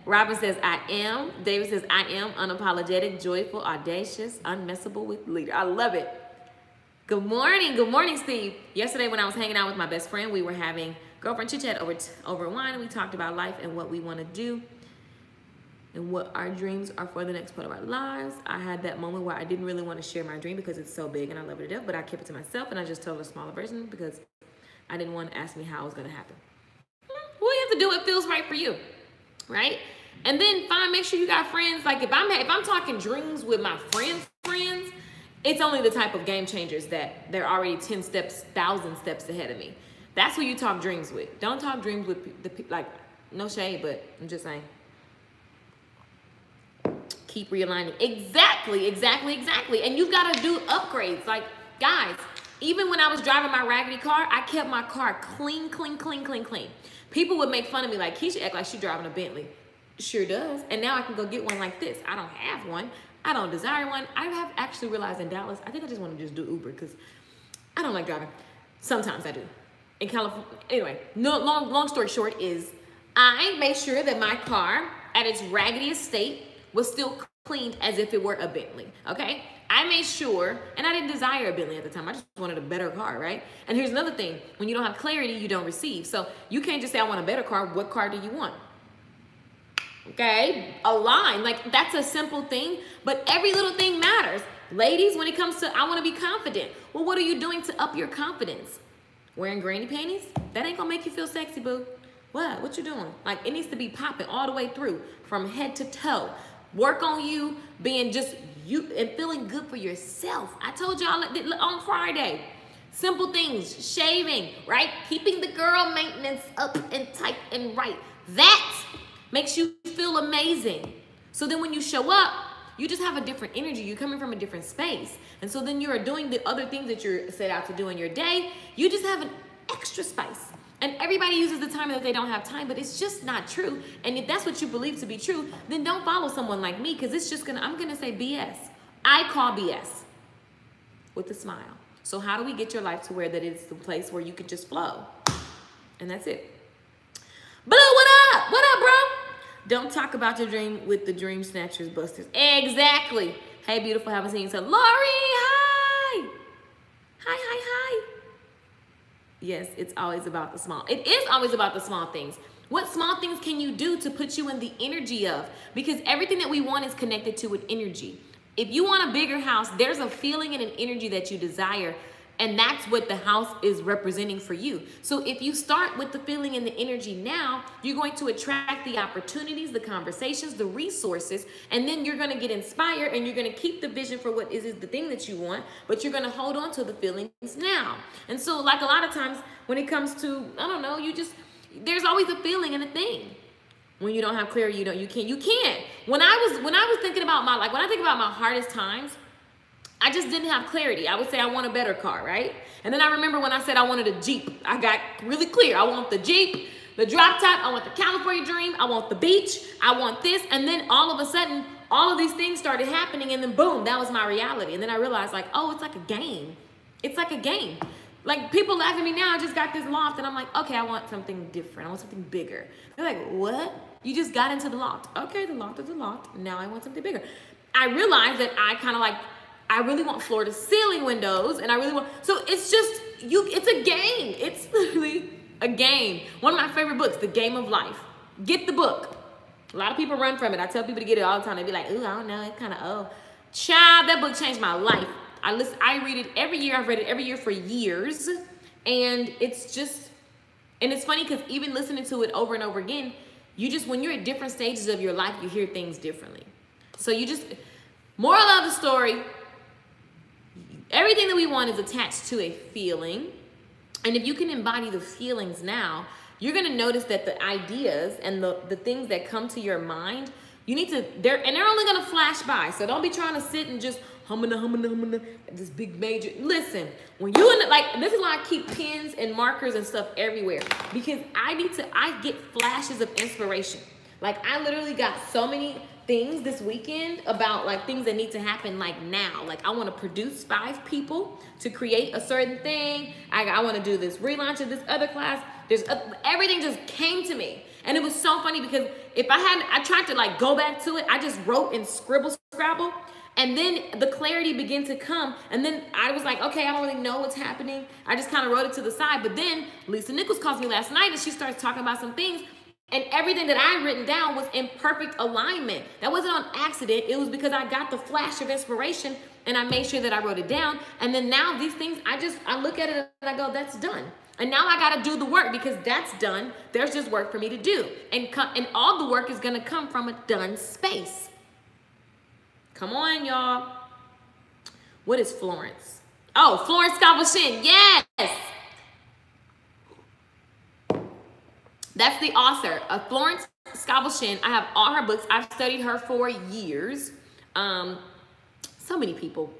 Robin says, I am. David says, I am unapologetic, joyful, audacious, unmessable with leader. I love it. Good morning. Good morning, Steve. Yesterday when I was hanging out with my best friend, we were having girlfriend chit-chat over wine, and we talked about life and what we want to do and what our dreams are for the next part of our lives. I had that moment where I didn't really want to share my dream because it's so big and I love it to death, but I kept it to myself and I just told a smaller version because I didn't want to ask me how it was going to happen. Well, you have to do what feels right for you, right? And then make sure you got friends. Like if I'm talking dreams with my friends, it's only the type of game changers that they're already 10 steps, 1,000 steps ahead of me. That's who you talk dreams with. Don't talk dreams with the like, no shade, but I'm just saying. Keep realigning. Exactly. And you've got to do upgrades. Like, guys, even when I was driving my raggedy car, I kept my car clean. People would make fun of me like, Keisha act like she's driving a Bentley. Sure does. And now I can go get one like this. I don't have one. I don't desire one. I have actually realized in Dallas, I think I just want to just do Uber because I don't like driving. Sometimes I do. In California, anyway, long story short is I made sure that my car at its raggediest state was still cleaned as if it were a Bentley, okay? I made sure, and I didn't desire a Bentley at the time. I just wanted a better car, right? And here's another thing. When you don't have clarity, you don't receive. So you can't just say, I want a better car. What car do you want? Okay, align. Like, that's a simple thing, but every little thing matters. Ladies, when it comes to, I want to be confident. Well, what are you doing to up your confidence? Wearing granny panties? That ain't gonna make you feel sexy, boo. What you doing? Like, it needs to be popping all the way through, from head to toe. Work on you being just you and feeling good for yourself. I told y'all on Friday. Simple things, shaving, right? Keeping the girl maintenance up and tight and right. That makes you feel amazing. So then when you show up, you just have a different energy. You're coming from a different space. And so then you're doing the other things that you're set out to do in your day. You just have an extra spice. And everybody uses the time that they don't have time, but it's just not true. And if that's what you believe to be true, then don't follow someone like me, because it's just I'm gonna say BS. I call BS with a smile. So how do we get your life to where that it's the place where you can just flow? And that's it. Blue, what up? What up, bro? Don't talk about your dream with the dream snatchers busters. Exactly. Hey, beautiful, haven't seen you. So, Lori, hi. Hi. Yes, it's always about the small. It is always about the small things. What small things can you do to put you in the energy of? Because everything that we want is connected to an energy. If you want a bigger house, there's a feeling and an energy that you desire, and that's what the house is representing for you. So if you start with the feeling and the energy now, you're going to attract the opportunities, the conversations, the resources, and then you're going to get inspired and you're going to keep the vision for what is the thing that you want, but you're going to hold on to the feelings now. And so like a lot of times when it comes to, I don't know, there's always a feeling and a thing. When you don't have clarity, you can't. When I was thinking about when I think about my hardest times, I just didn't have clarity. I would say I want a better car, right? And then I remember when I said I wanted a Jeep, I got really clear. I want the Jeep, the drop top, I want the California dream, I want the beach, I want this. And then all of a sudden, all of these things started happening, and then boom, that was my reality. And then I realized like, oh, it's like a game. It's like a game. Like, people laugh at me now, I just got this loft, and I'm like, okay, I want something different. I want something bigger. They're like, what? You just got into the loft. Okay, the loft is the loft. Now I want something bigger. I realized that I really want floor to ceiling windows, and I really want, so it's just, it's a game. It's literally a game. One of my favorite books, The Game of Life. Get the book. A lot of people run from it. I tell people to get it all the time. They be like, ooh, I don't know, it's kind of old. Child, that book changed my life. I read it every year. I've read it every year for years. And it's just, and it's funny because even listening to it over and over again, when you're at different stages of your life, you hear things differently. So moral of the story, everything that we want is attached to a feeling. And if you can embody the feelings now, you're gonna notice that the ideas and the things that come to your mind, you need to, they're only gonna flash by. So don't be trying to sit and just humming, this big major. Listen, when you in the, like, this is why I keep pens and markers and stuff everywhere, because I get flashes of inspiration. Like, I literally got so many things this weekend about like things that need to happen like now. Like, I want to produce 5 people to create a certain thing. I want to do this relaunch of this other class. Everything just came to me. And it was so funny because if I tried to like go back to it, I just wrote and scrabble. And then the clarity began to come. And then I was like, okay, I don't really know what's happening. I just kind of wrote it to the side. But then Lisa Nichols calls me last night and she starts talking about some things. And everything that I had written down was in perfect alignment. That wasn't on accident. It was because I got the flash of inspiration and I made sure that I wrote it down. And then now these things, I look at it and I go, that's done. And now I got to do the work because that's done. There's just work for me to do. And all the work is going to come from a done space. Come on, y'all. What is Florence? Oh, Florence Scovel Shinn. Yes. That's the author of Florence Scovel Shinn. I have all her books. I've studied her for years. So many people.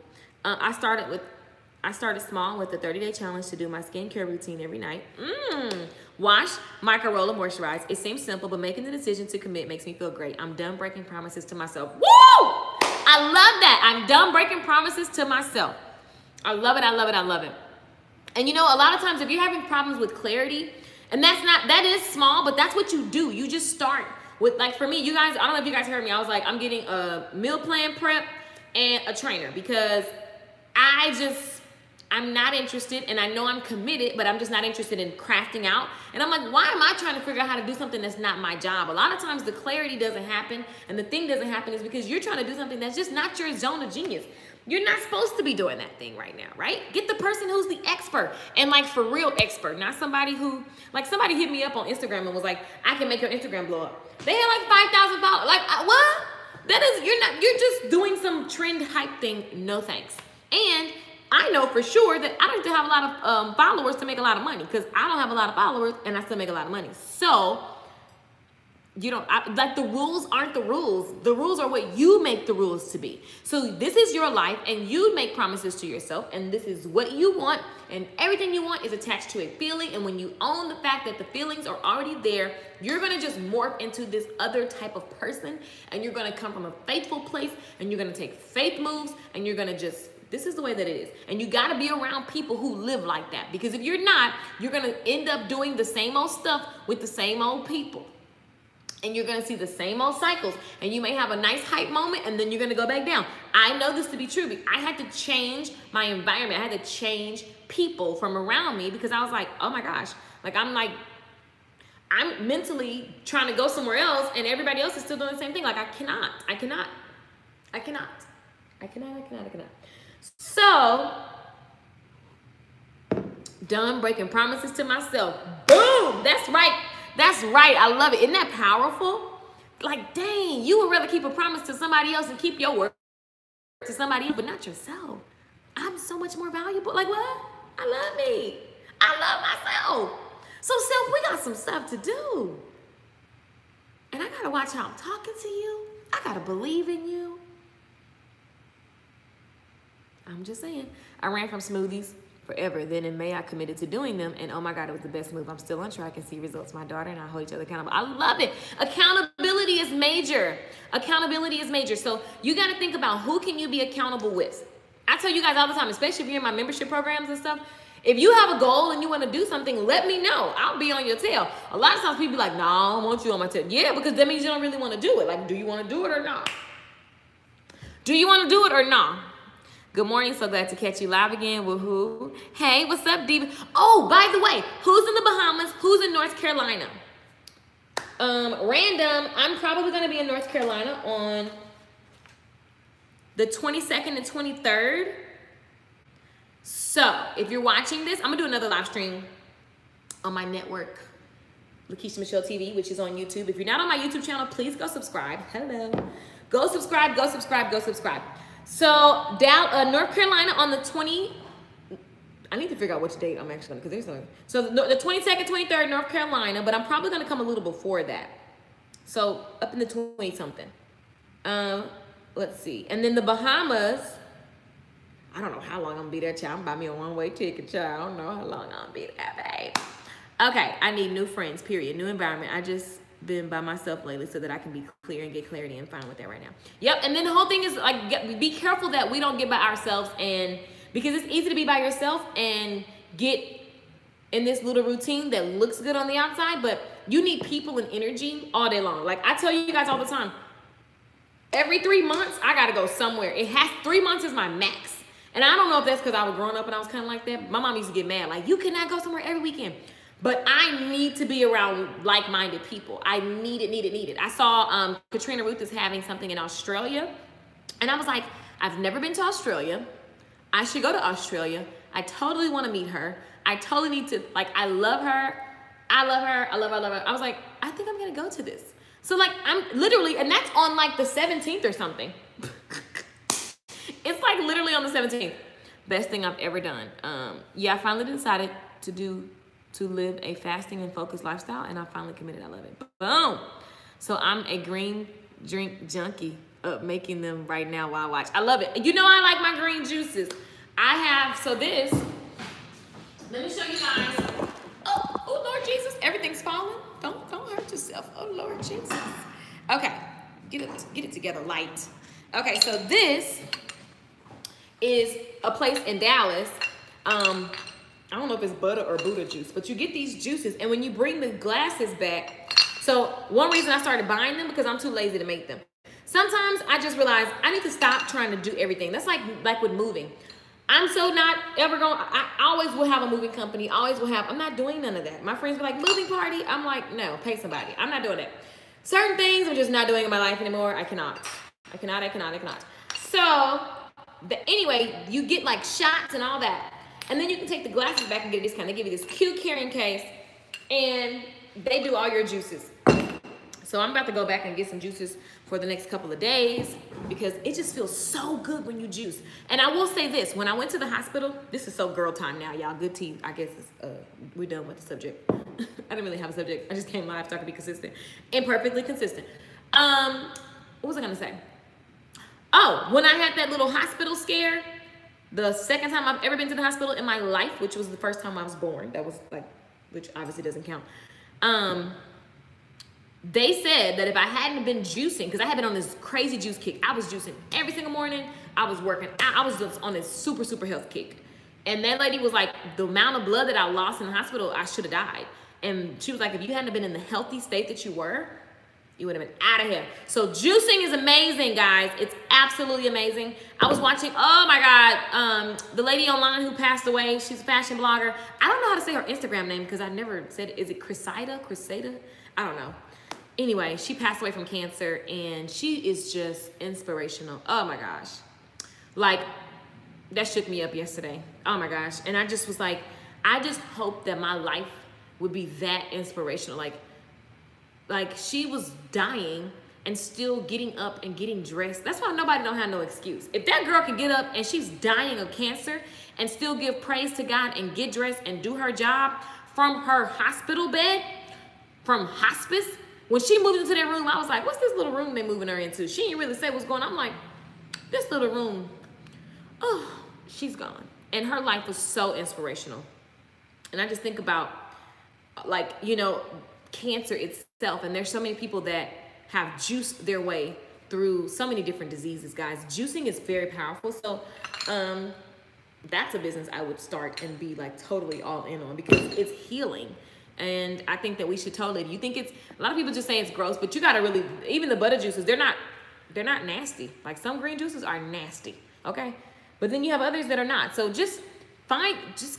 I started small with the 30-day challenge to do my skincare routine every night. Wash, micro-roll, and moisturize. It seems simple, but making the decision to commit makes me feel great. I'm done breaking promises to myself. Woo! I love that. I'm done breaking promises to myself. I love it. I love it. I love it. And you know, a lot of times if you're having problems with clarity, and that is small, but that's what you do. You just start with, like for me, you guys, I don't know if you guys heard me. I was like, I'm getting a meal plan prep and a trainer because I'm not interested, and I know I'm committed, but I'm just not interested in crafting out. And I'm like, why am I trying to figure out how to do something that's not my job? A lot of times the clarity doesn't happen, and the thing doesn't happen is because you're trying to do something that's just not your zone of genius. You're not supposed to be doing that thing right now, right? Get the person who's the expert, and like for real expert, not somebody who, like somebody hit me up on Instagram and was like, I can make your Instagram blow up. They had like 5,000 followers. Like, what? That is, you're just doing some trend hype thing. No thanks. And I know for sure that I don't have to have a lot of followers to make a lot of money, because I don't have a lot of followers and I still make a lot of money. So like the rules aren't the rules. The rules are what you make the rules to be. So this is your life and you make promises to yourself, and this is what you want, and everything you want is attached to a feeling. And when you own the fact that the feelings are already there, you're going to just morph into this other type of person, and you're going to come from a faithful place, and you're going to take faith moves, and you're going to just, this is the way that it is. And you got to be around people who live like that, because if you're not, you're going to end up doing the same old stuff with the same old people. And you're going to see the same old cycles, and you may have a nice hype moment, and then you're going to go back down. I know this to be true, because I had to change my environment. I had to change people from around me, because I was like, oh my gosh, I'm mentally trying to go somewhere else, and everybody else is still doing the same thing. Like, I cannot. So, done breaking promises to myself. Boom! That's right. That's right. I love it. Isn't that powerful? Like, dang, you would rather keep a promise to somebody else and keep your word to somebody else, but not yourself. I'm so much more valuable. Like, what? I love me. I love myself. So, self, we got some stuff to do. And I got to watch how I'm talking to you. I got to believe in you. I'm just saying. I ran from smoothies forever. Then in May, I committed to doing them, and oh my God, it was the best move. I'm still on track and see results. My daughter and I hold each other accountable. I love it. Accountability is major. Accountability is major. So you got to think about, who can you be accountable with? I tell you guys all the time, especially if you're in my membership programs and stuff, if you have a goal and you want to do something, let me know. I'll be on your tail. A lot of times people be like, no, I don't want you on my tail. Yeah, because that means you don't really want to do it. Like, do you want to do it or not? Do you want to do it or not? Good morning. So glad to catch you live again. Woohoo. Hey, what's up, Diva? Oh, by the way, who's in the Bahamas? Who's in North Carolina? Random. I'm probably going to be in North Carolina on the 22nd and 23rd. So if you're watching this, I'm going to do another live stream on my network, Lakeisha Michelle TV, which is on YouTube. If you're not on my YouTube channel, please go subscribe. Hello. Go subscribe, go subscribe, go subscribe. So North Carolina on the 20. I need to figure out which date I'm actually going to, because there's no. So the 22nd, 23rd, North Carolina, but I'm probably going to come a little before that. So up in the 20 something. Let's see. And then the Bahamas. I don't know how long I'm gonna be there, child. I'm buy me a one-way ticket, child. I don't know how long I'm gonna be there, babe. Okay, I need new friends, period. New environment. I just been by myself lately so that I can be clear and get clarity and fine with that right now. Yep, and then the whole thing is like, be careful that we don't get by ourselves, and because it's easy to be by yourself and get in this little routine that looks good on the outside, but you need people and energy all day long. Like I tell you guys all the time, every 3 months, I gotta go somewhere. 3 months is my max. And I don't know if that's because I was growing up and I was kind of like that. My mom used to get mad, like, you cannot go somewhere every weekend. But I need to be around like-minded people. I need it. I saw Katrina Ruth is having something in Australia. And I was like, I've never been to Australia. I should go to Australia. I totally want to meet her. I totally need to, like, I love her. I love her. I was like, I think I'm going to go to this. So, like, I'm literally, and that's on, like, the 17th or something. It's like literally on the 17th. Best thing I've ever done. Yeah, I finally decided to live a fasting and focused lifestyle, and I finally committed. I love it. Boom. So I'm a green drink junkie, making them right now while I watch. I love it. You know I like my green juices. I have, so this, let me show you guys. Oh Lord Jesus, everything's falling. Don't hurt yourself. Oh Lord Jesus. Okay, get it together, light. Okay, so this is a place in Dallas. I don't know if it's butter or Buddha juice, but you get these juices, and when you bring the glasses back, so one reason I started buying them because I'm too lazy to make them. Sometimes I just realize I need to stop trying to do everything. That's like with moving. I'm so not ever going, I always will have a moving company, I'm not doing none of that. My friends be like, moving party? I'm like, no, pay somebody. I'm not doing that. Certain things I'm just not doing in my life anymore. I cannot. So, anyway, you get like shots and all that. And then you can take the glasses back and get a discount. They give you this cute carrying case, and they do all your juices. So I'm about to go back and get some juices for the next couple of days because it just feels so good when you juice. And I will say this, when I went to the hospital, this is so girl time now, y'all. Good tea, I guess we're done with the subject. I didn't really have a subject. I just came live so I could be consistent and perfectly consistent. What was I gonna say? Oh, when I had that little hospital scare, the second time I've ever been to the hospital in my life, which was the first time I was born, that was like, which obviously doesn't count. They said that if I hadn't been juicing, because I had been on this crazy juice kick, I was juicing every single morning. I was working out. I was just on this super, super health kick. And that lady was like, the amount of blood that I lost in the hospital, I should have died. And she was like, if you hadn't been in the healthy state that you were, you would have been out of here. So juicing is amazing, guys. It's absolutely amazing. I was watching, oh my God, the lady online who passed away, she's a fashion blogger. I don't know how to say her Instagram name because I never said it. Is it Crisada? I don't know. Anyway, she passed away from cancer, and she is just inspirational. Oh my gosh. Like, that shook me up yesterday. Oh my gosh. And I just was like, I just hope that my life would be that inspirational. Like she was dying and still getting up and getting dressed. That's why nobody don't have no excuse. If that girl can get up and she's dying of cancer and still give praise to God and get dressed and do her job from her hospital bed, from hospice, when she moved into that room, I was like, what's this little room they moving her into? She didn't really say what's going on. I'm like, this little room, oh, she's gone. And her life was so inspirational. And I just think about, like, you know, cancer itself. And there's so many people that have juiced their way through so many different diseases, guys. Juicing is very powerful. So that's a business I would start and be like totally all in on because it's healing. And I think that we should totally, you think it's, a lot of people just say it's gross, but you gotta really, even the butter juices, they're not nasty. Like some green juices are nasty, okay? But then you have others that are not. So just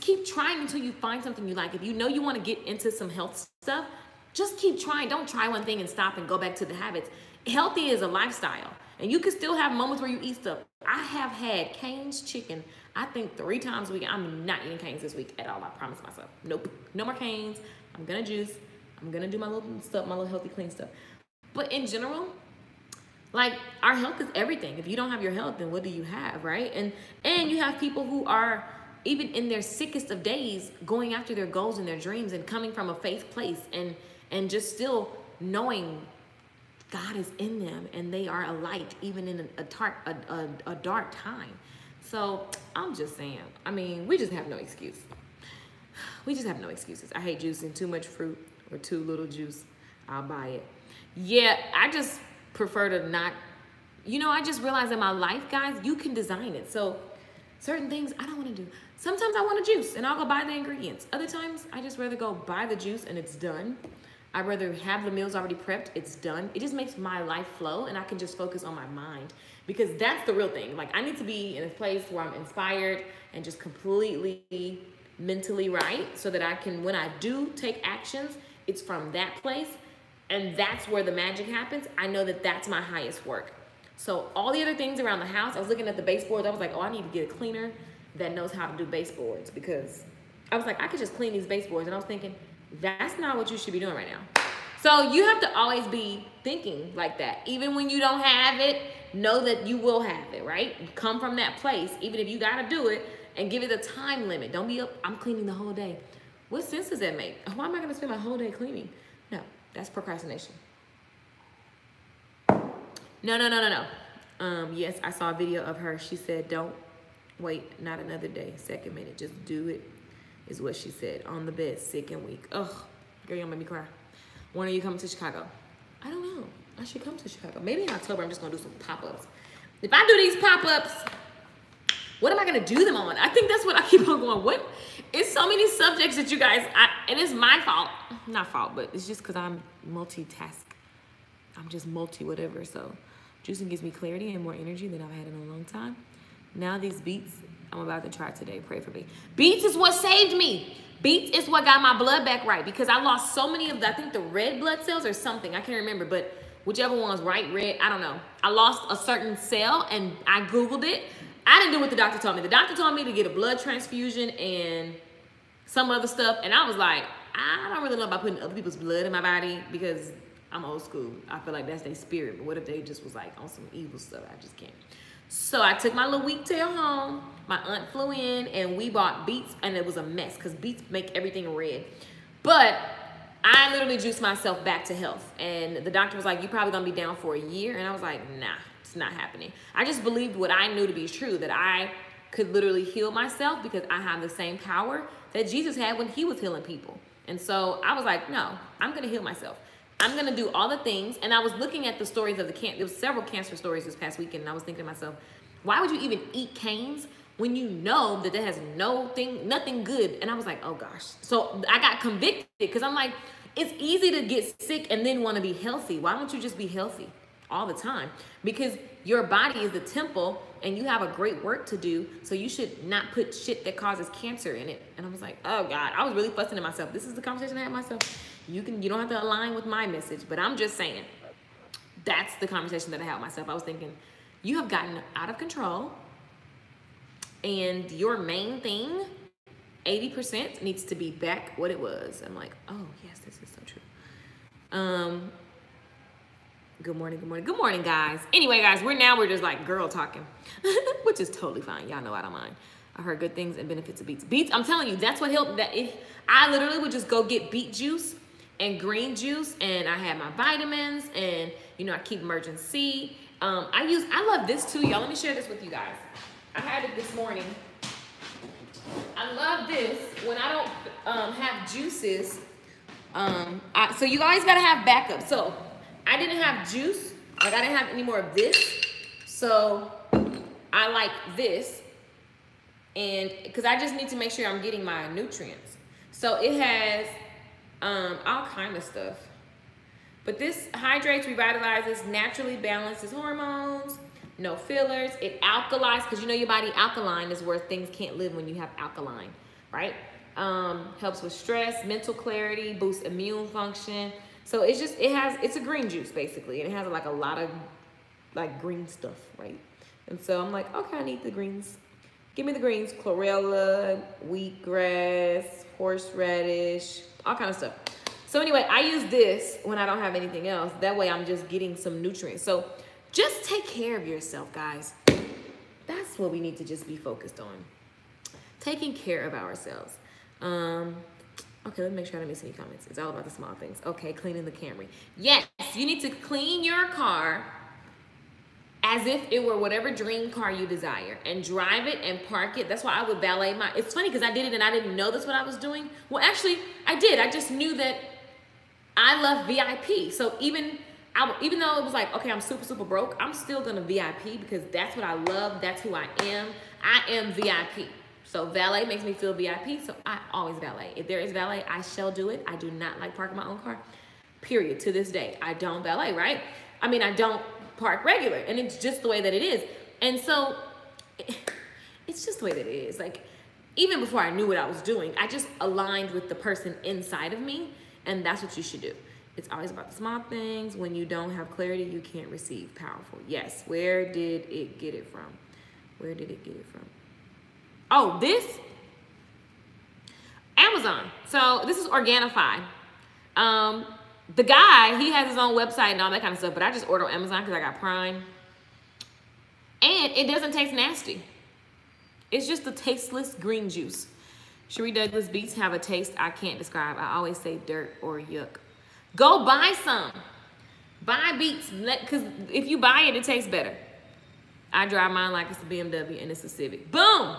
keep trying until you find something you like. If you know you wanna get into some health stuff, just keep trying. Don't try one thing and stop and go back to the habits. Healthy is a lifestyle. And you can still have moments where you eat stuff. I have had Cane's chicken, I think 3 times a week. I'm not eating Cane's this week at all, I promise myself. Nope, no more Cane's. I'm gonna juice. I'm gonna do my little stuff, my little healthy, clean stuff. But in general, Like, our health is everything. If you don't have your health, then what do you have, right? And you have people who are, even in their sickest of days, going after their goals and their dreams and coming from a faith place and just still knowing God is in them and they are a light even in a dark time. So I'm just saying, I mean, we just have no excuse. We just have no excuses. I hate juicing too much fruit or too little juice. I'll buy it. Yeah, I just prefer to not, you know, I just realized in my life, guys, you can design it. So certain things I don't want to do. Sometimes I want a juice and I'll go buy the ingredients. Other times I just rather go buy the juice and it's done. I'd rather have the meals already prepped, it's done. It just makes my life flow and I can just focus on my mind, because that's the real thing. Like, I need to be in a place where I'm inspired and just completely mentally right, so that I can, when I do take actions, it's from that place, and that's where the magic happens. I know that that's my highest work. So all the other things around the house, I was looking at the baseboards, I was like, oh, I need to get a cleaner that knows how to do baseboards, because I was like, I could just clean these baseboards, and I was thinking, that's not what you should be doing right now. So you have to always be thinking like that. Even when you don't have it, know that you will have it, right? Come from that place, even if you gotta do it, and give it a time limit. Don't be up, I'm cleaning the whole day. What sense does that make? Why am I gonna spend my whole day cleaning? No, that's procrastination. No. Yes, I saw a video of her. She said, don't wait, not another day, second minute, just do it, is what she said. On the bed, sick and weak. Ugh, girl, you gonna make me cry. When are you coming to Chicago? I don't know. I should come to Chicago. Maybe in October, I'm just gonna do some pop-ups. If I do these pop-ups, what am I gonna do them on? I think that's what I keep on going. What? It's so many subjects that you guys, and it's my fault. Not fault, but it's just because I'm multitask. I'm just multi-whatever, so juicing gives me clarity and more energy than I've had in a long time. Now these beets, I'm about to try today. Pray for me. Beets is what saved me. Beets is what got my blood back right, because I lost so many of the, I think the red blood cells or something. I can't remember, but whichever one was right, red, I don't know. I lost a certain cell and I Googled it. I didn't do what the doctor told me. The doctor told me to get a blood transfusion and some other stuff. And I was like, I don't really know about putting other people's blood in my body, because I'm old school. I feel like that's their spirit. But what if they just was like on some evil stuff? I just can't. So I took my little weak tail home. My aunt flew in and we bought beets, and it was a mess because beets make everything red. But I literally juiced myself back to health. And the doctor was like, you're probably gonna be down for a year. And I was like, nah, it's not happening. I just believed what I knew to be true, that I could literally heal myself because I have the same power that Jesus had when he was healing people. And so I was like, no, I'm gonna heal myself. I'm gonna do all the things. And I was looking at the stories of there was several cancer stories this past weekend, and I was thinking to myself, why would you even eat canes when you know that has nothing good? And I was like, oh gosh. So I got convicted, because I'm like, it's easy to get sick and then want to be healthy. Why don't you just be healthy all the time? Because your body is the temple and you have a great work to do. So you should not put shit that causes cancer in it. And I was like, oh God, I was really fussing at myself. This is the conversation I had with myself. You don't have to align with my message, but I'm just saying, that's the conversation that I had with myself. I was thinking, you have gotten out of control, and your main thing, 80%, needs to be back what it was. I'm like, oh yes, this is so true. Good morning, guys. Anyway, guys, we're just like girl talking, which is totally fine. Y'all know I don't mind. I heard good things and benefits of beets. Beets, I'm telling you, that's what helped. I literally would just go get beet juice and green juice, and I had my vitamins, and I keep Emergen-C. I love this too, y'all. Let me share this with you guys. I had it this morning. I love this when I don't have juices. So you always gotta have backup. So I didn't have juice. Like, I didn't have any more of this. So I like this, and because I just need to make sure I'm getting my nutrients. So it has all kind of stuff. But this hydrates, revitalizes, naturally balances hormones, no fillers. It alkalizes, because your body alkaline is where things can't live when you have alkaline, right? Helps with stress, mental clarity, boosts immune function. So it's a green juice basically, and it has like a lot of like green stuff, right? And so I'm like, okay, I need the greens. Give me the greens: chlorella, wheatgrass, horseradish, all kind of stuff. So anyway, I use this when I don't have anything else. That way I'm just getting some nutrients. So Just take care of yourself, guys. That's what we need to just be focused on. Taking care of ourselves. Okay, let me make sure I don't miss any comments. It's all about the small things. Okay, cleaning the Camry. Yes, you need to clean your car as if it were whatever dream car you desire, and drive it and park it. That's why I would valet my, it's funny because I did it and I didn't know that's what I was doing. Well, actually, I did. I just knew that I love VIP. So even though it was like, okay, I'm super, super broke, I'm still gonna VIP because that's what I love. That's who I am. I am VIP. So valet makes me feel VIP, so I always valet. If there is valet, I shall do it. I do not like parking my own car, period. To this day, I don't valet, right? I mean, I don't park regular, and it's just the way that it is. And so it's just the way that it is. Like, even before I knew what I was doing, I just aligned with the person inside of me, and that's what you should do. It's always about the small things. When you don't have clarity, you can't receive. Powerful. Yes. Where did it get it from? Where did it get it from? Oh, this? Amazon. So this is Organifi. The guy, he has his own website and all that kind of stuff, but I just order on Amazon because I got Prime. And it doesn't taste nasty. It's just a tasteless green juice. Cherie Douglas, beets have a taste I can't describe. I always say dirt or yuck. Go buy some. Buy beets, because if you buy it, it tastes better. I drive mine like it's a BMW and it's a Civic. Boom.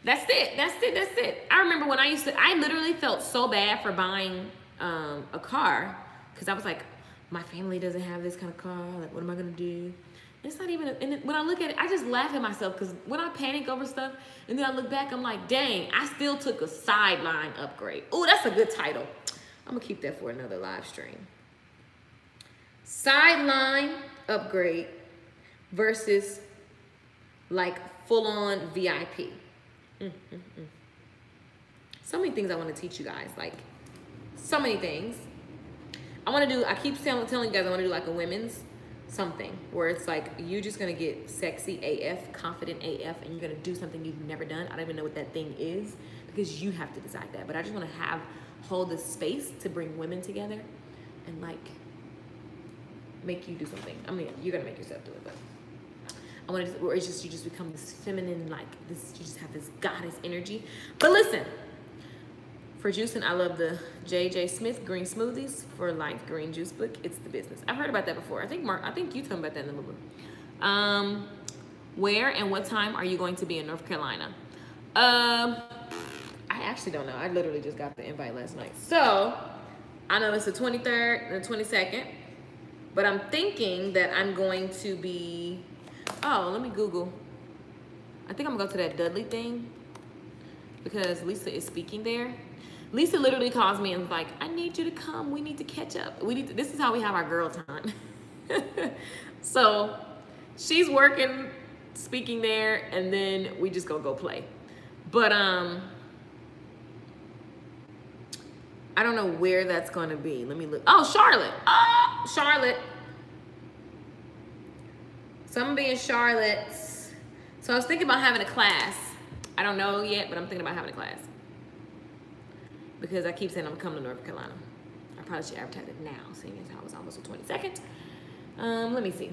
That's it. That's it. That's it. I remember when I literally felt so bad for buying a car because I was like, my family doesn't have this kind of car. Like, what am I going to do? It's not even, and when I look at it, I just laugh at myself because when I panic over stuff and then I look back, I'm like, dang, I still took a sideline upgrade. Oh, that's a good title. I'm going to keep that for another live stream. Sideline upgrade versus like full-on VIP. So many things I want to teach you guys, like so many things. I keep telling you guys I want to do like a women's something where it's like you just gonna get sexy AF, confident AF, and you're gonna do something you've never done. I don't even know what that thing is because you have to decide that. But I just want to hold this space to bring women together and like make you do something. I mean, you're gonna make yourself do it, but I want to, or it's just you just become this feminine, like this. You just have this goddess energy. But listen. For juicing, I love the J.J. Smith green smoothies for life green juice book. It's the business. I've heard about that before. I think you told me about that in the book. Where and what time are you going to be in North Carolina? I actually don't know. I literally just got the invite last night. So I know it's the 23rd and the 22nd, but I'm thinking that I'm going to be, let me Google. I think I'm gonna go to that Dudley thing because Lisa is speaking there. Lisa literally calls me and is like, I need you to come. We need to catch up. This is how we have our girl time. So she's working, speaking there, and then we just go play. But I don't know where that's going to be. Let me look. Oh, Charlotte. Oh, Charlotte. So I'm going to be in Charlotte. So I was thinking about having a class. I don't know yet, but I'm thinking about having a class. Because I keep saying I'm coming to North Carolina. I probably should advertise it now, seeing as how it's almost the 22nd. Let me see.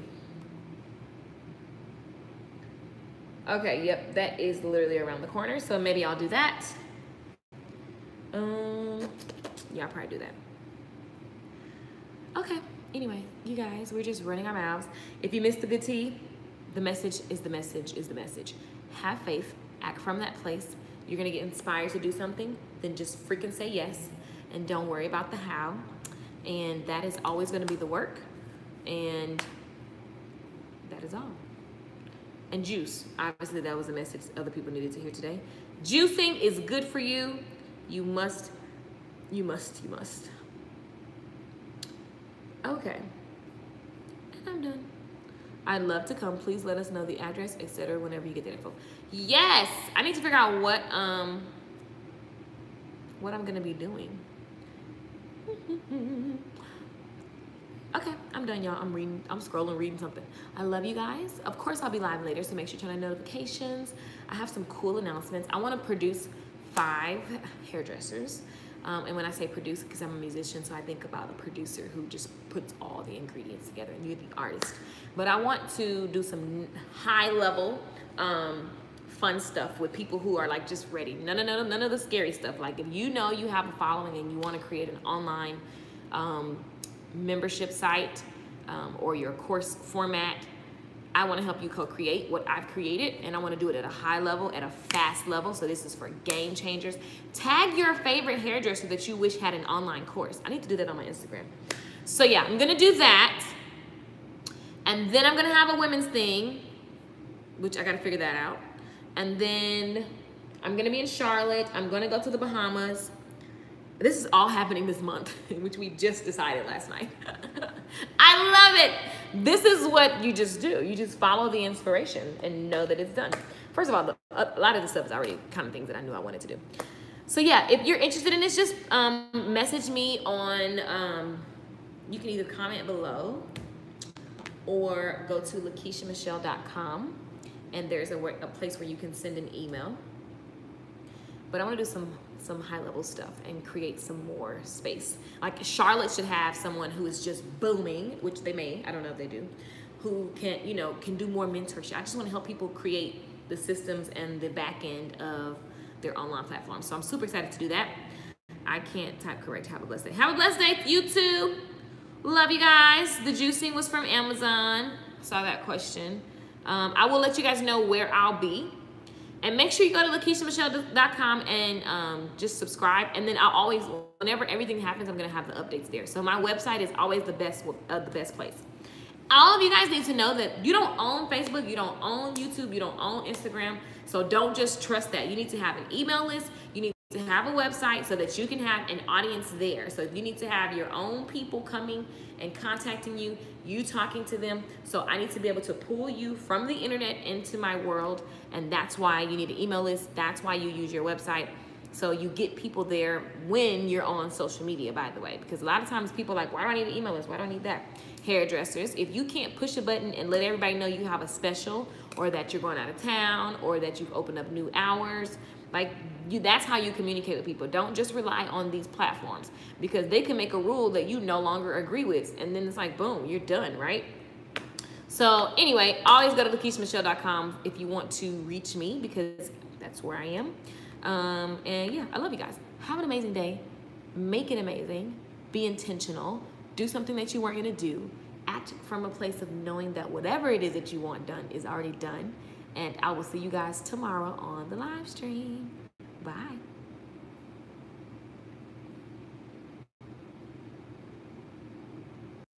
Okay, yep, that is literally around the corner. So maybe I'll do that. Yeah, I'll probably do that. Okay, anyway, you guys, we're just running our mouths. If you missed the good tea, the message is the message is the message. Have faith, act from that place. You're gonna get inspired to do something, then just freaking say yes and don't worry about the how. And that is always gonna be the work. And that is all. And juice, obviously that was a message other people needed to hear today. Juicing is good for you. You must. Okay, and I'm done. I'd love to come. Please let us know the address, etc. whenever you get the info. Yes, I need to figure out what I'm gonna be doing. Okay, I'm done, y'all. I'm scrolling, reading something. I love you guys. Of course, I'll be live later, so make sure you turn on notifications. I have some cool announcements. I want to produce 5 hairdressers. And when I say producer, because I'm a musician, so I think about the producer who just puts all the ingredients together, and you're the artist. But I want to do some high level fun stuff with people who are like just ready. None of the scary stuff. Like if you know you have a following and you want to create an online membership site or your course format, I want to help you co-create what I've created, and I want to do it at a high level, at a fast level. So this is for game changers. Tag your favorite hairdresser that you wish had an online course. I need to do that on my Instagram. So yeah, I'm gonna do that, and then I'm gonna have a women's thing, which I gotta figure that out. And then I'm gonna be in Charlotte. I'm gonna go to the Bahamas. This is all happening this month, which we just decided last night. I love it. This is what you just do. You just follow the inspiration and know that it's done. First of all, a lot of the stuff is already kind of things that I knew I wanted to do. So yeah, if you're interested in this, just message me on, you can either comment below or go to LakeishaMichelle.com, and there's a place where you can send an email. But I want to do some high level stuff and create some more space. Like Charlotte should have someone who is just booming, which they may, I don't know if they do, who can, you know, can do more mentorship. I just want to help people create the systems and the back end of their online platform. So I'm super excited to do that. I can't type correct. Have a blessed day. Have a blessed day, you too. Love you guys. The juicing was from Amazon. Saw that question. I will let you guys know where I'll be. And make sure you go to LakeishaMichelle.com and just subscribe. And then I'll always, whenever everything happens, I'm gonna have the updates there. So my website is always the best place. All of you guys need to know that you don't own Facebook, you don't own YouTube, you don't own Instagram. So don't just trust that. You need to have an email list. You need to have a website so that you can have an audience there. So if you need to have your own people coming and contacting you, you talking to them. So I need to be able to pull you from the internet into my world, and that's why you need an email list. That's why you use your website. So you get people there when you're on social media, by the way, because a lot of times people are like, why do I need an email list? Why do I need that? Hairdressers, if you can't push a button and let everybody know you have a special, or that you're going out of town, or that you've opened up new hours, like that's how you communicate with people. Don't just rely on these platforms, because they can make a rule that you no longer agree with, and then it's like, boom, you're done, right? So anyway, always go to LakeishaMichelle.com if you want to reach me, because that's where I am. And yeah, I love you guys. Have an amazing day. Make it amazing. Be intentional. Do something that you weren't gonna do. Act from a place of knowing that whatever it is that you want done is already done. And I will see you guys tomorrow on the live stream. Bye.